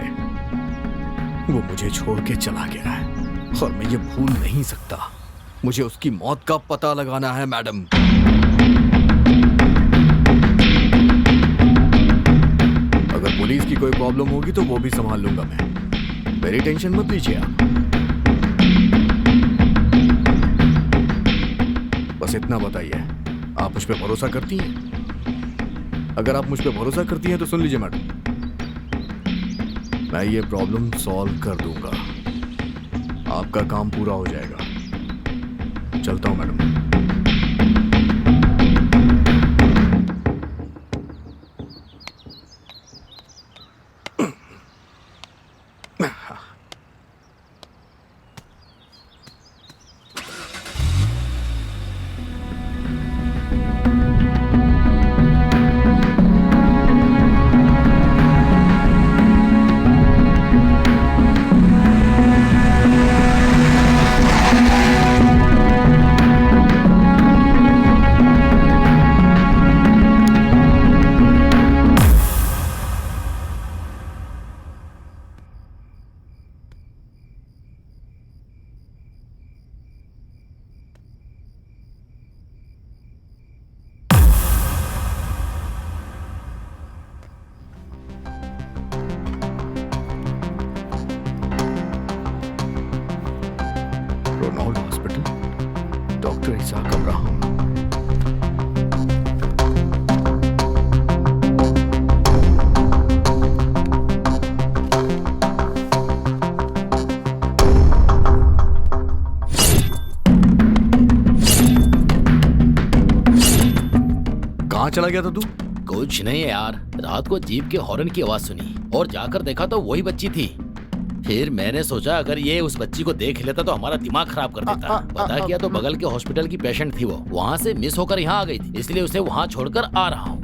वो मुझे छोड़ के चला गया है और मैं ये भूल नहीं सकता। मुझे उसकी मौत का पता लगाना है मैडम। अगर पुलिस की कोई प्रॉब्लम होगी तो वो भी संभाल लूंगा मैं, मेरी टेंशन मत लीजिए आप। बस इतना बताइए, आप मुझ पे भरोसा करती हैं? अगर आप मुझ पे भरोसा करती हैं तो सुन लीजिए मैडम, मैं ये प्रॉब्लम सॉल्व कर दूंगा, आपका काम पूरा हो जाएगा। चलता हूं madam. Ronald hospital, doctor Isaac Abraham. कहाँ चला गया था तू? कुछ नहीं है यार, रात को जीप के हॉर्न की आवाज सुनी और जाकर देखा तो वही बच्ची थी। फिर मैंने सोचा अगर ये उस बच्ची को देख लेता तो हमारा दिमाग खराब कर देता। पता किया तो बगल के हॉस्पिटल की पेशेंट थी, वो वहाँ से मिस होकर यहाँ आ गई थी, इसलिए उसे वहाँ छोड़कर आ रहा हूँ।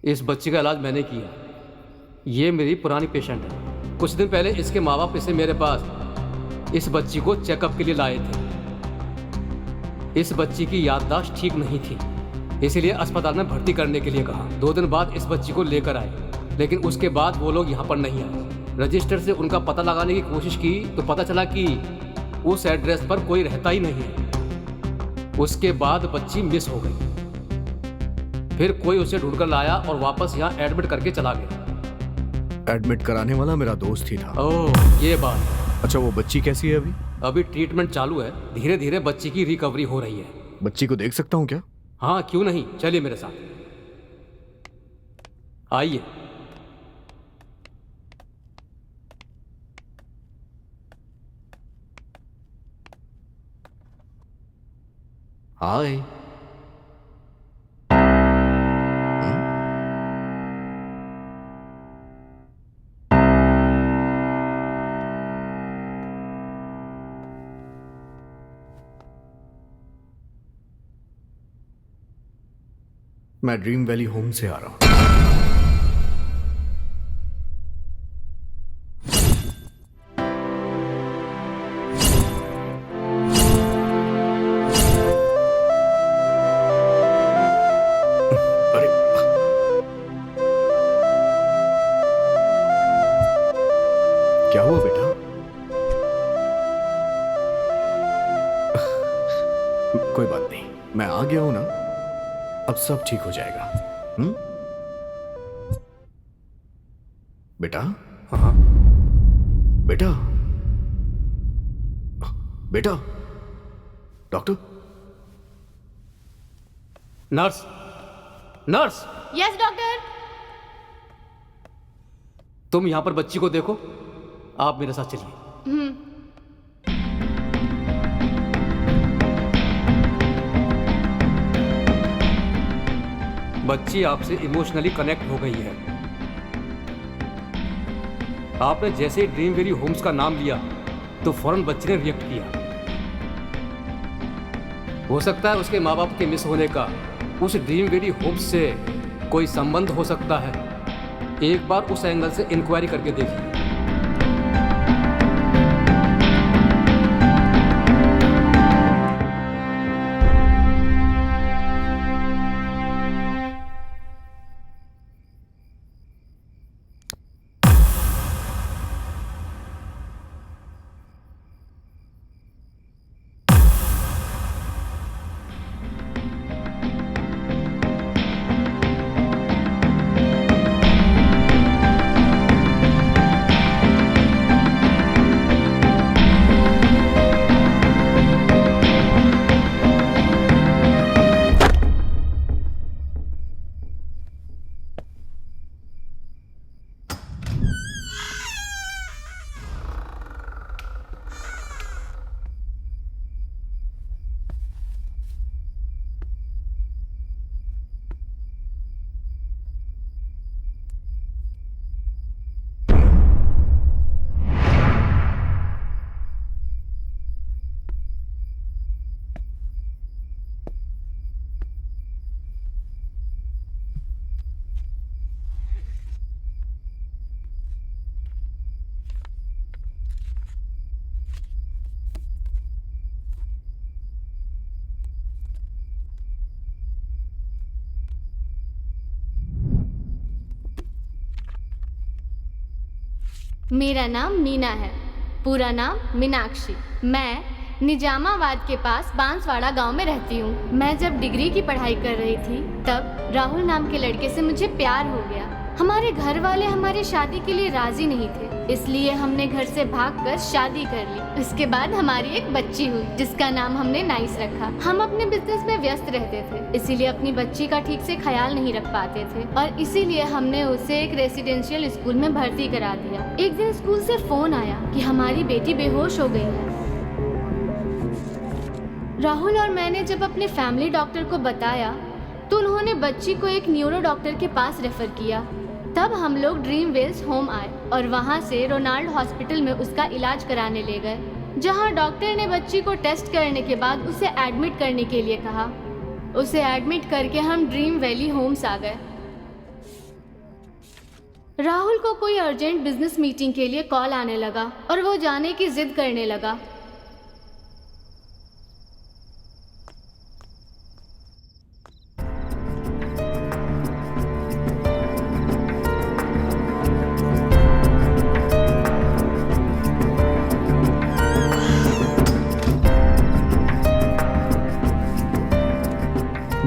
इस बच्ची का इलाज मैंने किया। ये मेरी पुरानी पेशेंट है। कुछ दिन पहले इसके माँ बाप इसे मेरे पास इस बच्ची को चेकअप के लिए लाए थे। इस बच्ची की याददाश्त ठीक नहीं थी, इसीलिए अस्पताल में भर्ती करने के लिए कहा। 2 दिन बाद इस बच्ची को लेकर आए, लेकिन उसके बाद वो लोग यहाँ पर नहीं आए। रजिस्टर से उनका पता लगाने की कोशिश की तो पता चला कि उस एड्रेस पर कोई रहता ही नहीं है। उसके बाद बच्ची मिस हो गई। फिर कोई उसे ढूंढकर लाया और वापस यहाँ एडमिट करके चला गया। एडमिट कराने वाला मेरा दोस्त ही था। ओह, ये बात। अच्छा, वो बच्ची कैसी है अभी? अभी ट्रीटमेंट चालू है, धीरे धीरे बच्ची की रिकवरी हो रही है। बच्ची को देख सकता हूँ क्या? हाँ, क्यों नहीं, चलिए मेरे साथ, आइए। हाय। मैं ड्रीम वैली होम से आ रहा हूं। अरे, क्या हुआ बेटा? कोई बात नहीं, मैं आ गया हूं ना, अब सब ठीक हो जाएगा। बेटा, हाँ बेटा, बेटा, doctor, nurse, nurse, yes doctor. तुम यहां पर बच्ची को देखो, आप मेरे साथ चलिए। बच्ची आपसे इमोशनली कनेक्ट हो गई है। आपने जैसे ही ड्रीम वेली होम्स का नाम लिया तो फौरन बच्चे ने रिएक्ट किया। हो सकता है उसके माँ बाप के मिस होने का उस ड्रीम वेली होम्स से कोई संबंध हो सकता है। एक बार उस एंगल से इंक्वायरी करके देखिए। मेरा नाम मीना है, पूरा नाम मीनाक्षी। मैं निजामाबाद के पास बांसवाड़ा गांव में रहती हूँ। मैं जब डिग्री की पढ़ाई कर रही थी तब राहुल नाम के लड़के से मुझे प्यार हो गया। हमारे घर वाले हमारी शादी के लिए राजी नहीं थे, इसलिए हमने घर से भागकर शादी कर ली। उसके बाद हमारी एक बच्ची हुई जिसका नाम हमने नाइस रखा। हम अपने बिजनेस में व्यस्त रहते थे, इसीलिए अपनी बच्ची का ठीक से ख्याल नहीं रख पाते थे और इसीलिए हमने उसे एक रेसिडेंशियल स्कूल में भर्ती करा दिया। एक दिन स्कूल से फोन आया कि हमारी बेटी बेहोश हो गई है। राहुल और मैंने जब अपने फैमिली डॉक्टर को बताया तो उन्होंने बच्ची को एक न्यूरो डॉक्टर के पास रेफर किया। तब हम लोग ड्रीम वेल्स होम आए और वहाँ से रोनाल्ड हॉस्पिटल में उसका इलाज कराने ले गए, जहाँ डॉक्टर ने बच्ची को टेस्ट करने के बाद उसे एडमिट करने के लिए कहा। उसे एडमिट करके हम ड्रीम वैली होम्स आ गए। राहुल को कोई अर्जेंट बिजनेस मीटिंग के लिए कॉल आने लगा और वो जाने की जिद करने लगा।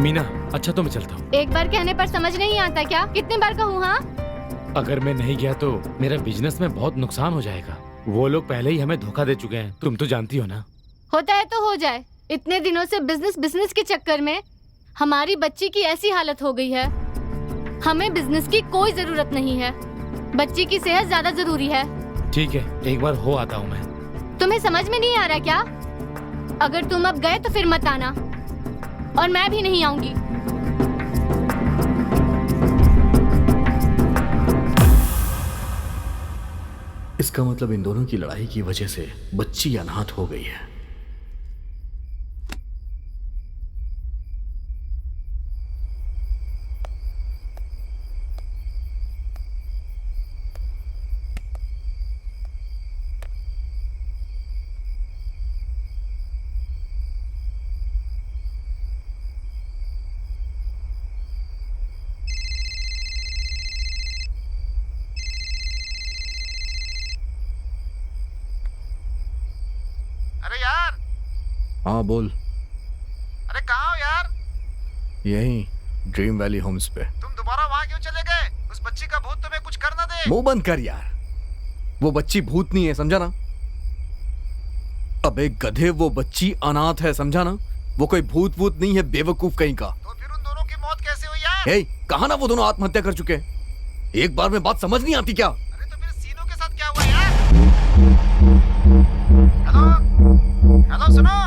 मीना, अच्छा तो मैं चलता हूँ। एक बार कहने पर समझ नहीं आता क्या? कितनी बार कहूँ? हाँ, अगर मैं नहीं गया तो मेरा बिजनेस में बहुत नुकसान हो जाएगा। वो लोग पहले ही हमें धोखा दे चुके हैं, तुम तो जानती हो ना। होता है तो हो जाए। इतने दिनों से बिजनेस बिजनेस के चक्कर में हमारी बच्ची की ऐसी हालत हो गई है। हमें बिजनेस की कोई जरूरत नहीं है, बच्ची की सेहत ज्यादा जरूरी है। ठीक है, एक बार हो आता हूँ मैं। तुम्हें समझ में नहीं आ रहा क्या? अगर तुम अब गए तो फिर मत आना और मैं भी नहीं आऊंगी। इसका मतलब इन दोनों की लड़ाई की वजह से बच्ची अनाथ हो गई है। अरे यार, हाँ बोल। अरे कहाँ हो यार? यही ड्रीम वैली होम्स पे। तुम दोबारा वहाँ क्यों चले गए? उस बच्ची का भूत तुम्हें कुछ कर ना दे। मुंह बंद कर यार, वो बच्ची भूत नहीं है, समझा ना? अबे गधे, वो बच्ची अनाथ है, समझा ना? वो कोई भूत वूत नहीं है, बेवकूफ कहीं का। तो फिर उन दोनों की मौत कैसे हुई यार? हे, कहा ना वो दोनों आत्महत्या कर चुके हैं। एक बार में बात समझ नहीं आती क्या? अरे तो फिर सीनू के साथ क्या हुआ यार? हेलो हेलो, सुनो।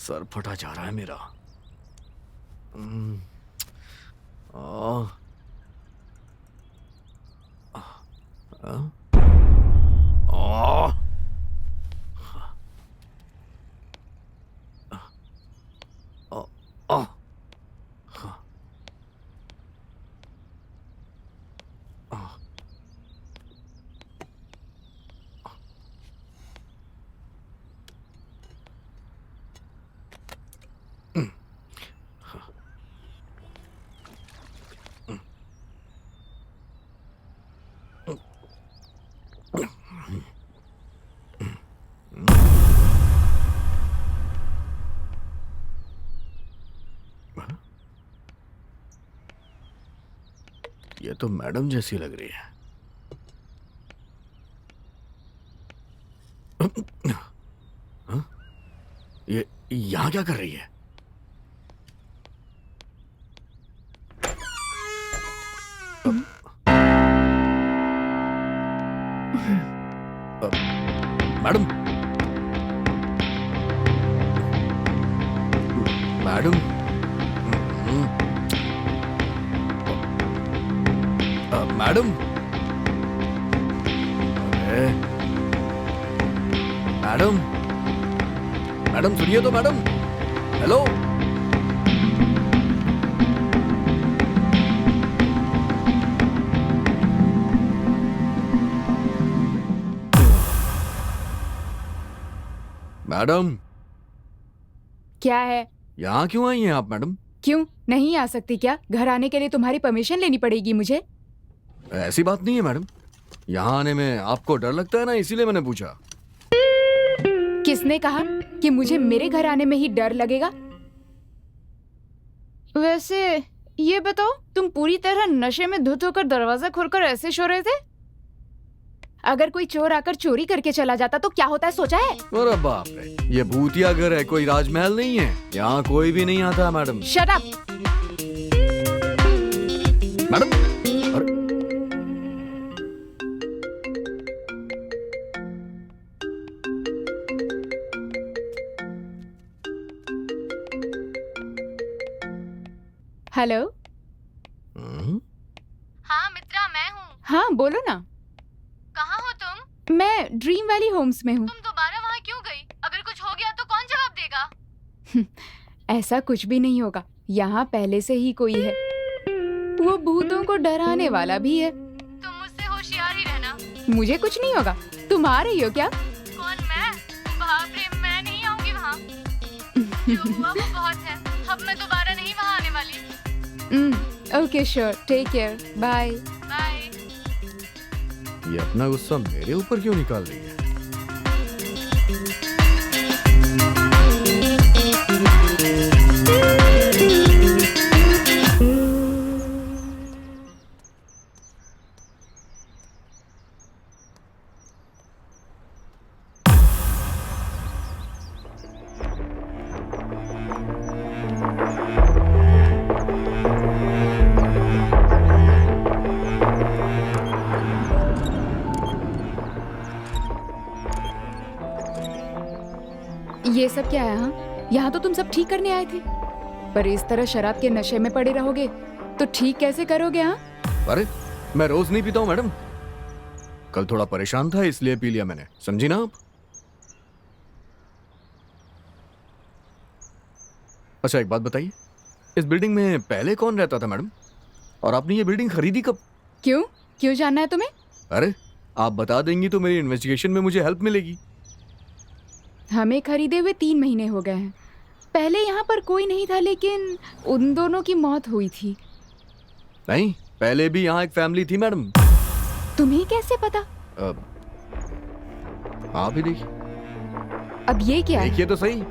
सर फटा जा रहा है मेरा। तो मैडम जैसी लग रही है। हाँ? ये यहाँ क्या कर रही है? मैडम, मैडम, मैडम, अरे मैडम, मैडम सुनिए तो मैडम, हेलो। मैडम, क्या है? यहाँ क्यों आई हैं आप मैडम? क्यों नहीं आ सकती क्या? घर आने के लिए तुम्हारी परमिशन लेनी पड़ेगी मुझे। ऐसी बात नहीं है मैडम, यहाँ आने में आपको डर लगता है ना, इसीलिए मैंने पूछा। किसने कहा कि मुझे मेरे घर आने में ही डर लगेगा? वैसे ये बताओ, तुम पूरी तरह नशे में धुत होकर दरवाजा खोलकर ऐसे सो रहे थे? अगर कोई चोर आकर चोरी करके चला जाता तो क्या होता है, सोचा है? अरे बाप रे, ये भूतिया घर है, कोई राजमहल नहीं है। यहाँ कोई भी नहीं आता मैडम। Shut up. मैडम, अरे हेलो। हाँ मित्रा, मैं हूँ। हाँ बोलो ना। कहाँ हो तुम? मैं ड्रीम वैली होम्स में हूँ। तुम दोबारा वहाँ क्यों गई? अगर कुछ हो गया तो कौन जवाब देगा? ऐसा कुछ भी नहीं होगा, यहाँ पहले से ही कोई है। वो भूतों को डराने वाला भी है। तुम मुझसे होशियार ही रहना। मुझे कुछ नहीं होगा। तुम आ रही हो क्या? कौन, मैं? बाप रे, मैं नहीं आऊंगी वहाँ। जो हुआ वो बहुत है, अब मैं दोबारा नहीं वहाँ आने वाली। Okay sure, take care, bye. Bye. ये अपना गुस्सा मेरे ऊपर क्यों निकाल रही है? ये सब क्या है? हाँ, यहाँ तो तुम सब ठीक करने आए थे, पर इस तरह शराब के नशे में पड़े रहोगे तो ठीक कैसे करोगे? हाँ, अरे मैं रोज नहीं पीता हूँ मैडम, कल थोड़ा परेशान था इसलिए पी लिया मैंने, समझी ना आप? अच्छा एक बात बताइए, इस बिल्डिंग में पहले कौन रहता था मैडम? और आपने ये बिल्डिंग खरीदी कब? क्यों क्यों जानना है तुम्हें? अरे आप बता देंगी तो मेरी इन्वेस्टिगेशन में मुझे हेल्प मिलेगी। हमें खरीदे हुए 3 महीने हो गए हैं। पहले यहाँ पर कोई नहीं था, लेकिन उन दोनों की मौत हुई थी। नहीं, पहले भी यहाँ एक फैमिली थी मैडम। तुम्हें कैसे पता? आप ही देखिए। अब ये क्या है? देखिए तो सही।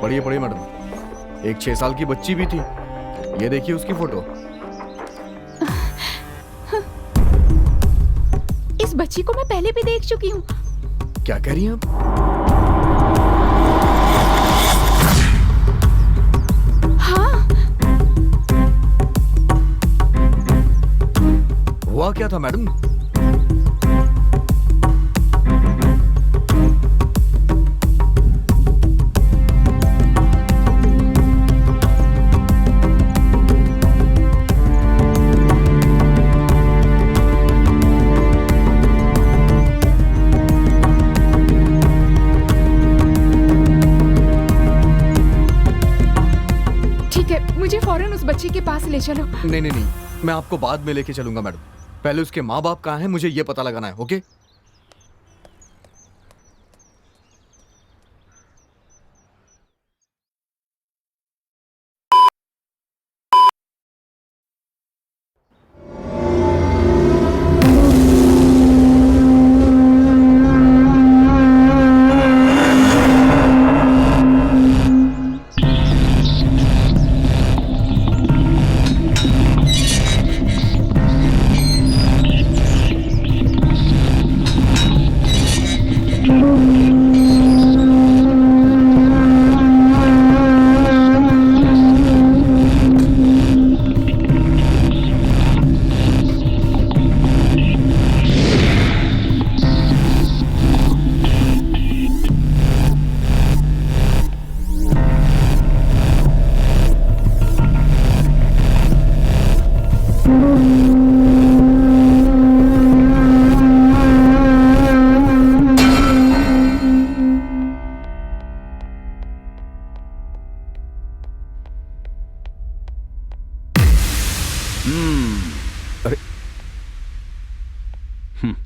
पढ़िए पढ़िए मैडम, एक 6 साल की बच्ची भी थी, ये देखिए उसकी फोटो। इस बच्ची को मैं पहले भी देख चुकी हूँ। क्या कह रही हैं आप? हाँ, हुआ क्या था मैडम? मुझे फौरन उस बच्ची के पास ले चलो। नहीं नहीं नहीं, मैं आपको बाद में लेके चलूंगा मैडम, पहले उसके माँ बाप कहाँ हैं मुझे ये पता लगाना है। ओके?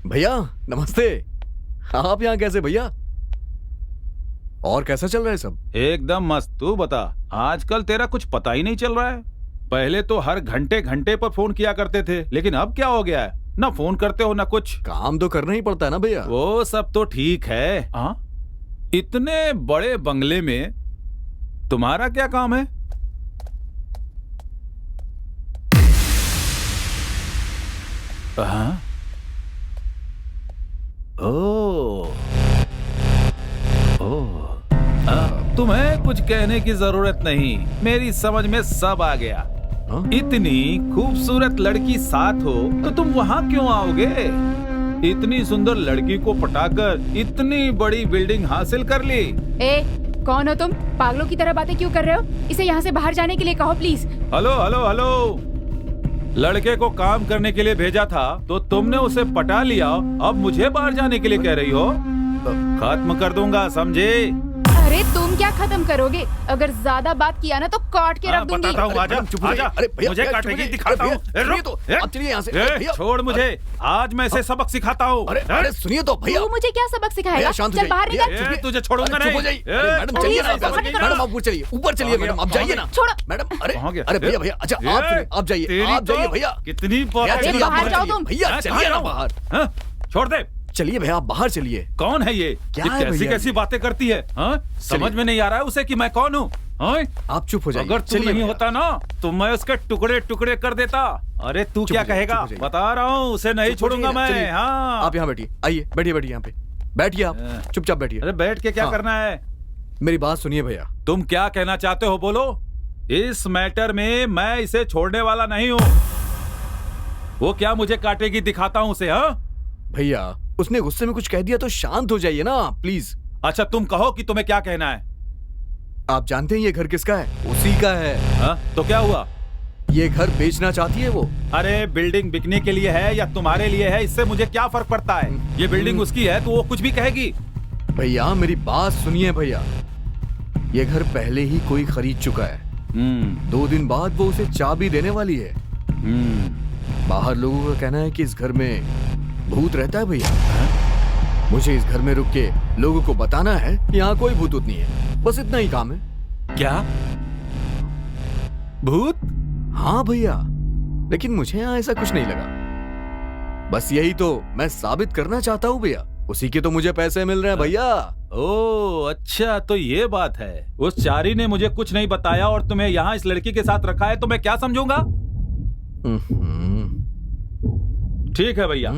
भैया नमस्ते। आप यहाँ कैसे भैया? और कैसा चल रहा है सब? एकदम मस्त। तू बता, आजकल तेरा कुछ पता ही नहीं चल रहा है। पहले तो हर घंटे घंटे पर फोन किया करते थे, लेकिन अब क्या हो गया है? ना फोन करते हो ना कुछ। काम तो करना ही पड़ता है ना भैया। वो सब तो ठीक है। हाँ, इतने बड़े बंगले में तुम्हारा क्या काम है? हाँ? ओ, तुम्हें कुछ कहने की जरूरत नहीं, मेरी समझ में सब आ गया। इतनी खूबसूरत लड़की साथ हो तो तुम वहाँ क्यों आओगे? इतनी सुंदर लड़की को पटाकर इतनी बड़ी बिल्डिंग हासिल कर ली। ए, कौन हो तुम? पागलों की तरह बातें क्यों कर रहे हो? इसे यहाँ से बाहर जाने के लिए कहो प्लीज। हेलो हेलो हेलो, लड़के को काम करने के लिए भेजा था तो तुमने उसे पटा लिया, अब मुझे बाहर जाने के लिए कह रही हो? खत्म कर दूंगा, समझे? अरे तुम क्या खत्म करोगे? अगर ज्यादा बात किया ना तो काट के रख दूंगी। बताता हूँ, आजा, आजा, अरे भैया, मुझे काटेगी, दिखाता हूँ। आप चलिए यहाँ से। भैया, छोड़ मुझे, आज मैं इसे सबक सिखाता हूँ। अरे सुनिए तो भैया। तू मुझे क्या सबक सिखाएगा? शांत हो चल बाहर जाइए। निकल। तुझे छोड़ूंगा नहीं। मैडम चलिए ना, मैडम आप ऊपर चलिए, ऊपर चलिए मैडम, आप जाइए ना। छोड़ो। मैडम अरे कहाँ गया? अरे भैया भैया, अच्छा आप जाइए, आप जाइए भैया। कितनी भैया, चलिए, आप बाहर जाओ चलिए। तुम। भैया चलिए ना बाहर। छोड़ दे। चलिए भैया, आप बाहर चलिए। कौन है ये? क्या ये है कैसी भैया कैसी ये? बातें करती है? हाँ? समझ में नहीं आ रहा है उसे कि मैं कौन हूँ? आप चुप हो जाइए। अगर तू चलिए नहीं भैया। होता ना तो मैं उसके टुकड़े टुकड़े कर देता। अरे तू क्या हो जाइए, कहेगा? चुप हो जाइए। बता रहा हूँ, उसे नहीं चुप हो छोड़ूंगा जाइए, चलिए। मैं। हाँ, आप यहाँ बैठिए, आइए बैठिए बैठिए यहाँ पे बैठिए। आप चुपचाप बैठिए। अरे बैठ के क्या हाँ। करना है? मेरी बात सुनिए भैया। तुम क्या कहना चाहते हो, बोलो। इस मैटर में मैं इसे छोड़ने वाला नहीं हूँ। वो क्या मुझे काटेगी, दिखाता हूँ उसे। हाँ भैया, उसने गुस्से में कुछ कह दिया तो शांत हो जाइए ना प्लीज। अच्छा, तुम कहो कि तुम्हें क्या कहना है। आप जानते हैं ये घर किसका है? उसी का है। हाँ? तो क्या हुआ? ये घर बेचना चाहती है वो। अरे बिल्डिंग बिकने के लिए है या तुम्हारे लिए है, इससे मुझे क्या फर्क पड़ता है? ये बिल्डिंग उसकी है तो वो कुछ भी कहेगी। भैया मेरी बात सुनिए भैया, ये घर पहले ही कोई खरीद चुका है। 2 दिन बाद वो उसे चाबी देने वाली है। बाहर लोगों का कहना है कि इस घर में भूत रहता है भैया। मुझे इस घर में रुक के लोगों को बताना है कि यहाँ कोई भूत नहीं है, बस इतना ही काम है। क्या भूत? हाँ भैया, लेकिन मुझे यहाँ ऐसा कुछ नहीं लगा। बस यही तो मैं साबित करना चाहता हूँ भैया। उसी के तो मुझे पैसे मिल रहे हैं भैया। ओह अच्छा, तो ये बात है। उस चारी ने मुझे कुछ नहीं बताया और तुम्हें यहाँ इस लड़की के साथ रखा है, तो मैं क्या समझूंगा? ठीक है भैया,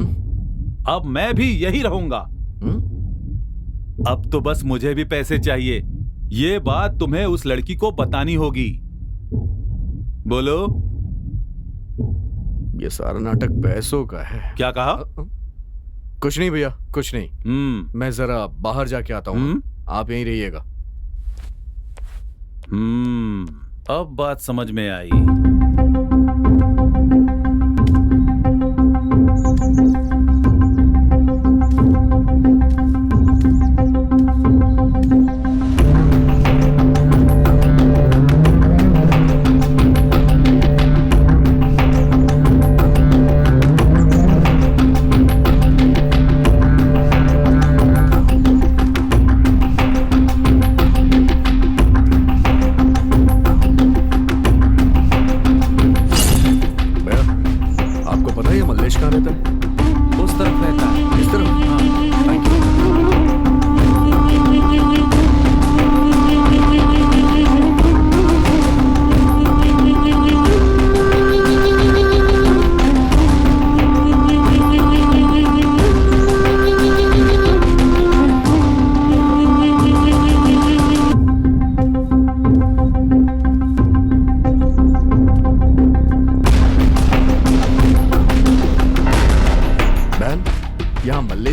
अब मैं भी यही रहूंगा। अब तो बस मुझे भी पैसे चाहिए। ये बात तुम्हें उस लड़की को बतानी होगी। बोलो। ये सारा नाटक पैसों का है। क्या कहा? कुछ नहीं भैया, कुछ नहीं। मैं जरा बाहर जाके आता हूँ, आप यहीं रहिएगा। अब बात समझ में आई।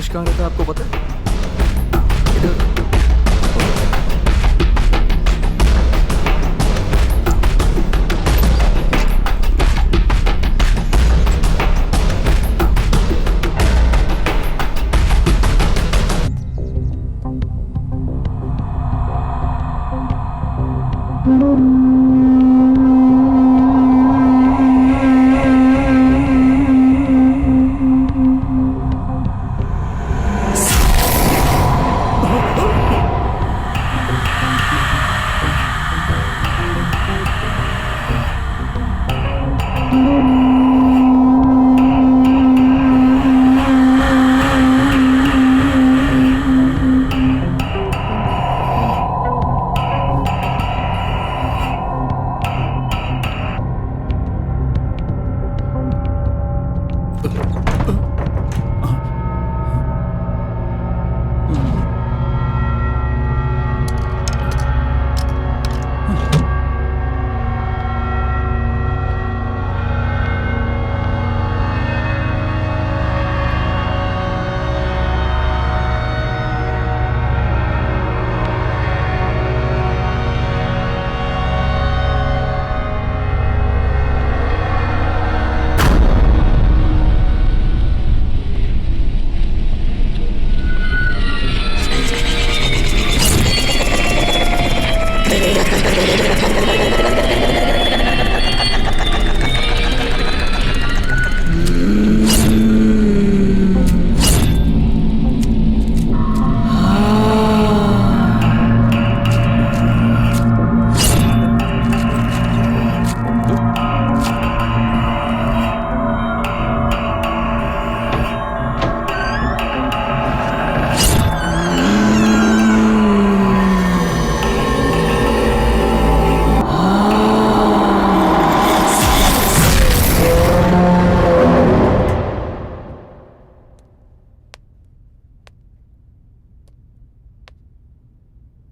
कहाँ रहता है आपको पता है? इधर।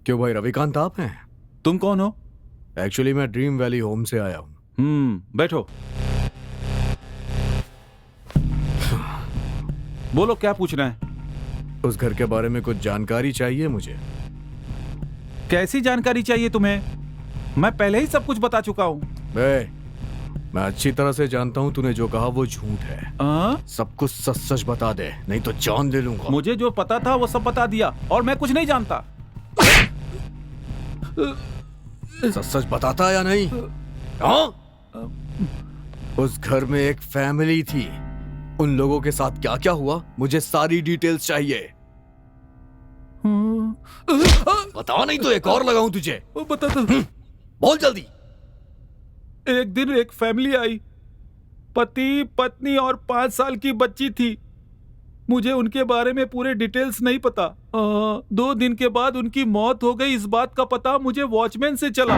क्यों भाई रविकांत आप हैं? तुम कौन हो? एक्चुअली मैं ड्रीम वैली होम से आया हूँ। बैठो। बोलो क्या पूछना है? उस घर के बारे में कुछ जानकारी चाहिए मुझे। कैसी जानकारी चाहिए तुम्हें? मैं पहले ही सब कुछ बता चुका हूँ। मैं अच्छी तरह से जानता हूँ तूने जो कहा वो झूठ है। सब कुछ सच सच बता दे, नहीं तो जान ले लूंगा। मुझे जो पता था वो सब बता दिया और मैं कुछ नहीं जानता। सच सच बताता या नहीं? हाँ? उस घर में एक फैमिली थी, उन लोगों के साथ क्या क्या हुआ मुझे सारी डिटेल्स चाहिए। बता नहीं तो एक और लगाऊं तुझे। बता दो। बोल जल्दी। एक दिन एक फैमिली आई, पति पत्नी और 5 साल की बच्ची थी। मुझे उनके बारे में पूरे डिटेल्स नहीं पता। 2 दिन के बाद उनकी मौत हो गई, इस बात का पता मुझे वॉचमैन से चला।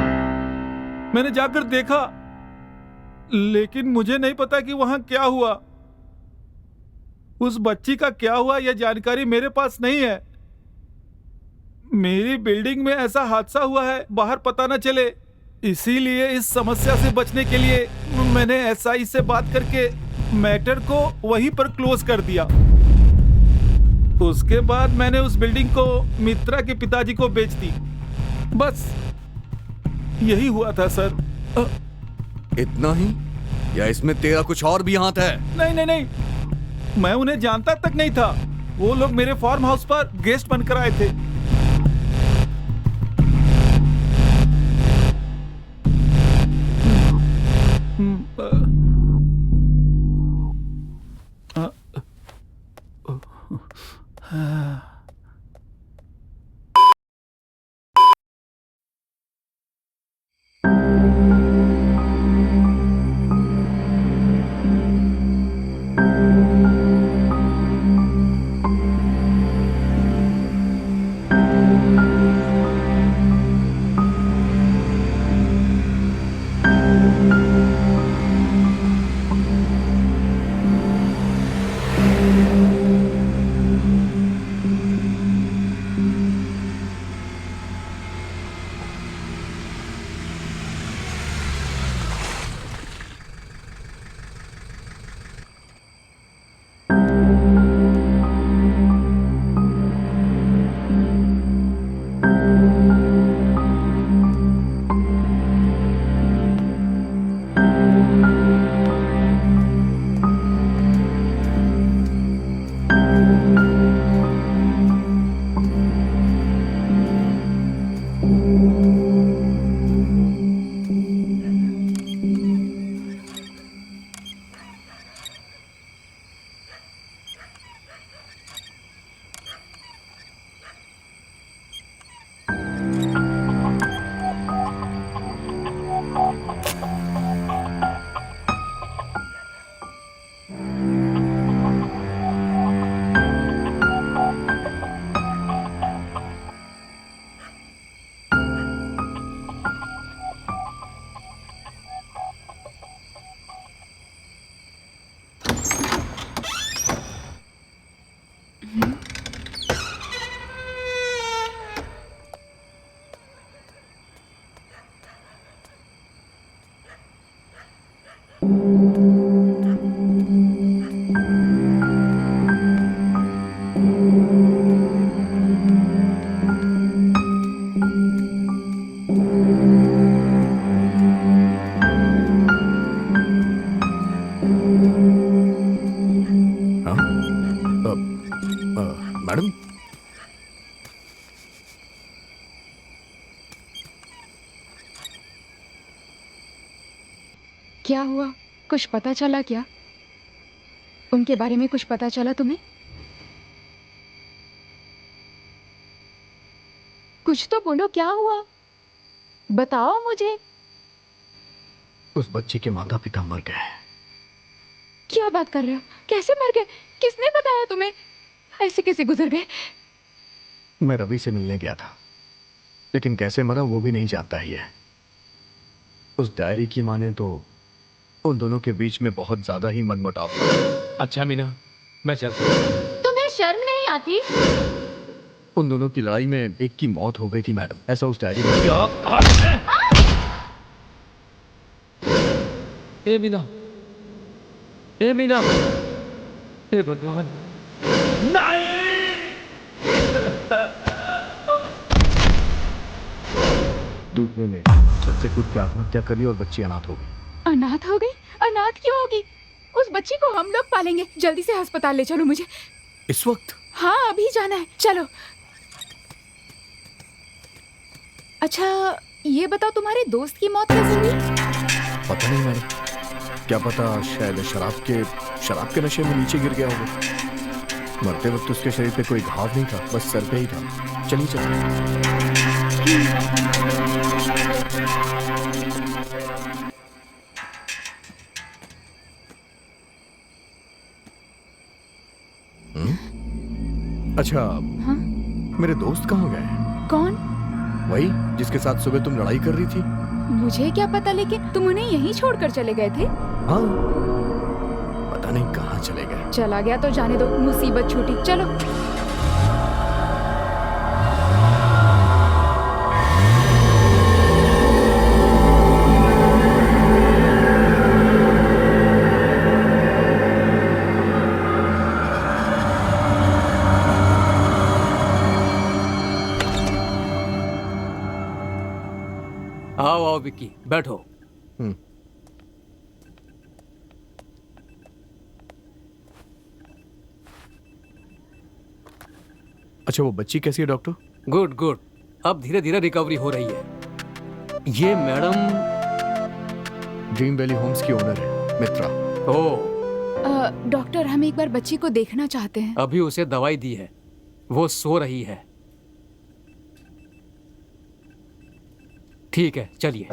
मैंने जाकर देखा, लेकिन मुझे नहीं पता कि वहां क्या हुआ। उस बच्ची का क्या हुआ यह जानकारी मेरे पास नहीं है। मेरी बिल्डिंग में ऐसा हादसा हुआ है, बाहर पता न चले, इसीलिए इस समस्या से बचने के लिए मैंने एसआई से बात करके मैटर को वहीं पर क्लोज कर दिया। उसके बाद मैंने उस बिल्डिंग को मित्रा के पिताजी को बेच दी। बस यही हुआ था सर। इतना ही या इसमें तेरा कुछ और भी हाथ है? नहीं नहीं नहीं, मैं उन्हें जानता तक नहीं था। वो लोग मेरे फार्म हाउस पर गेस्ट बनकर आए थे। क्या हुआ? कुछ पता चला क्या? उनके बारे में कुछ पता चला तुम्हें? कुछ तो बोलो, क्या हुआ? बताओ मुझे। उस बच्ची के माता पिता मर गए। क्या बात कर रहे हो? कैसे मर गए? किसने बताया तुम्हें? ऐसे कैसे गुजर गए? मैं रवि से मिलने गया था, लेकिन कैसे मरा वो भी नहीं जानता ही है। उस डायरी की माने तो उन दोनों के बीच में बहुत ज्यादा ही मनमुटाव था। अच्छा मीना, मैं चलता हूँ। तुम्हें शर्म नहीं आती? उन दोनों की लड़ाई में एक की मौत हो गई थी मैडम, ऐसा उस डायरी में। ए मीना, ए मीना, ए भगवान। दूसरे ने सबसे कूद के आत्महत्या कर ली और बच्ची अनाथ हो गई। अनाथ हो गई? अनाथ क्यों होगी? उस बच्ची को हम लोग पालेंगे। जल्दी से अस्पताल ले चलो मुझे। इस वक्त? हाँ, अभी जाना है, चलो। अच्छा, ये बताओ तुम्हारे दोस्त की मौत कैसे हुई? पता नहीं मैडम, क्या पता शायद शराब के नशे में नीचे गिर गया होगा। मरते वक्त उसके शरीर पे कोई घाव नहीं था, बस सर पे ही था। चलिए चलिए। अच्छा, हाँ? मेरे दोस्त कहाँ गए? कौन? वही जिसके साथ सुबह तुम लड़ाई कर रही थी। मुझे क्या पता, लेकिन तुम उन्हें यहीं छोड़कर चले गए थे। हाँ, पता नहीं कहाँ चले गए। चला गया तो जाने दो, मुसीबत छूटी। चलो। आओ आओ विक्की, बैठो। अच्छा, वो बच्ची कैसी है डॉक्टर? गुड गुड, अब धीरे धीरे रिकवरी हो रही है। ये मैडम ड्रीम वैली होम्स की ओनर है, मित्रा। ओ, डॉक्टर, हम एक बार बच्ची को देखना चाहते हैं। अभी उसे दवाई दी है, वो सो रही है। ठीक है, चलिए।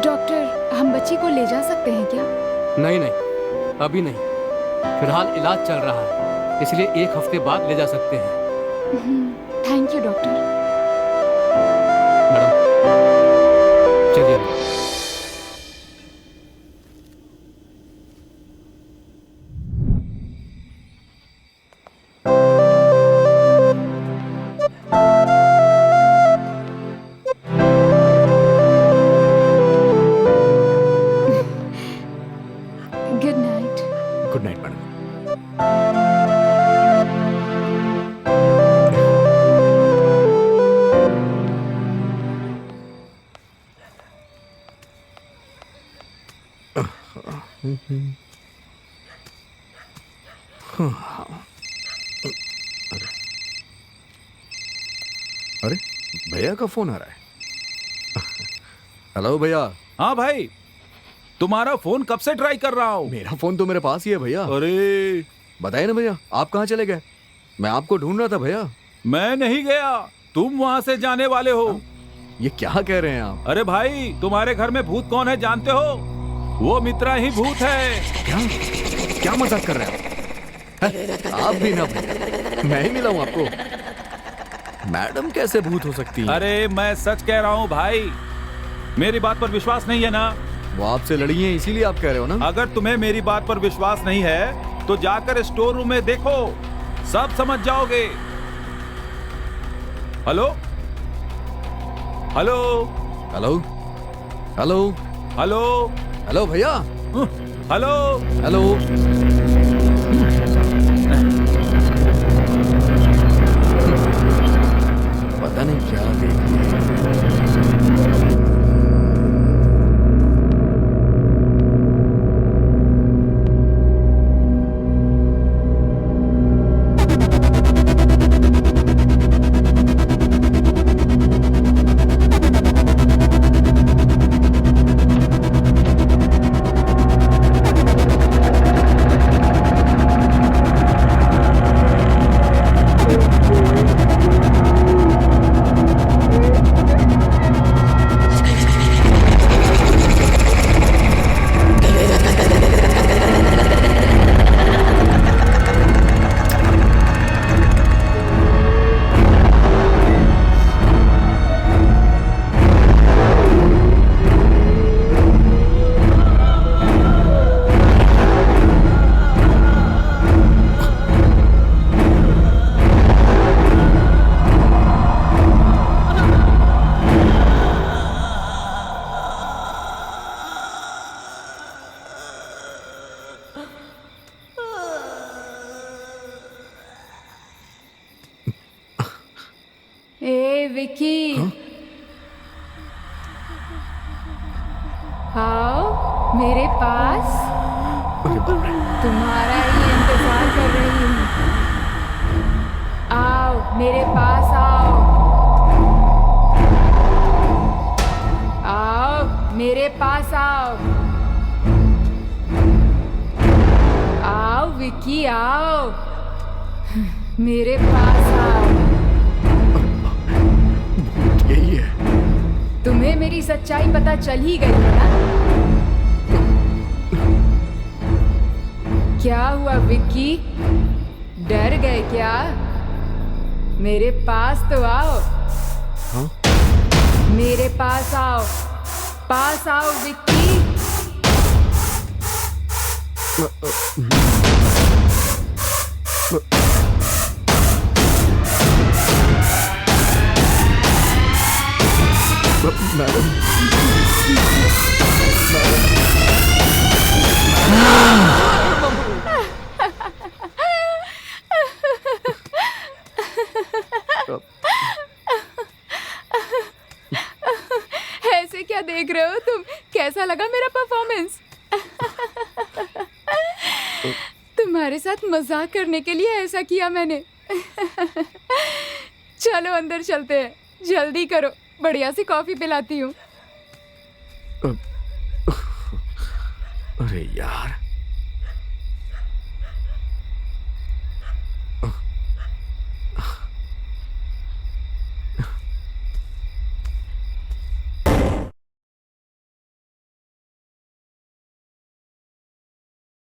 डॉक्टर, हम बच्ची को ले जा सकते हैं क्या? नहीं नहीं, अभी नहीं, फिलहाल इलाज चल रहा है, इसलिए 1 हफ्ते बाद ले जा सकते हैं। Thank you doctor. मैडम चलिए। Good night. Good night madam. अरे भैया का फोन आ रहा है। हेलो भैया। हाँ भाई, तुम्हारा फोन कब से ट्राई कर रहा हूँ। मेरा फोन तो मेरे पास ही है भैया। अरे बताइए ना भैया, आप कहाँ चले गए? मैं आपको ढूंढ रहा था भैया। मैं नहीं गया, तुम वहाँ से जाने वाले हो। ये क्या कह रहे हैं आप? अरे भाई, तुम्हारे घर में भूत कौन है जानते हो? वो मित्रा ही भूत है। क्या क्या मजाक कर रहे हैं आप भी ना भैया, मैं ही मिला हूँ आपको। मैडम कैसे भूत हो सकती है? अरे मैं सच कह रहा हूँ भाई, मेरी बात पर विश्वास नहीं है ना? वो आपसे लड़ी है इसीलिए आप कह रहे हो ना? अगर तुम्हें मेरी बात पर विश्वास नहीं है तो जाकर स्टोर रूम में देखो, सब समझ जाओगे। Hello hello hello hello hello hello भैया। हेलो हेलो विकी, आओ मेरे पास, अरे बाप रे। तुम्हारा ही इंतजार कर रही हूँ। आओ मेरे पास आओ, आओ मेरे पास आओ, आओ विकी आओ, मेरे पास आओ। यही है। तुम्हें मेरी सच्चाई पता चल ही गई है ना? क्या हुआ विक्की, डर गए क्या? मेरे पास तो आओ। हाँ? मेरे पास आओ विक्की। मैडम, ऐसे क्या देख रहे हो तुम? कैसा लगा मेरा परफॉर्मेंस? तुम्हारे साथ मजाक करने के लिए ऐसा किया मैंने। चलो अंदर चलते हैं, जल्दी करो, बढ़िया सी कॉफी पिलाती हूँ। अरे यार,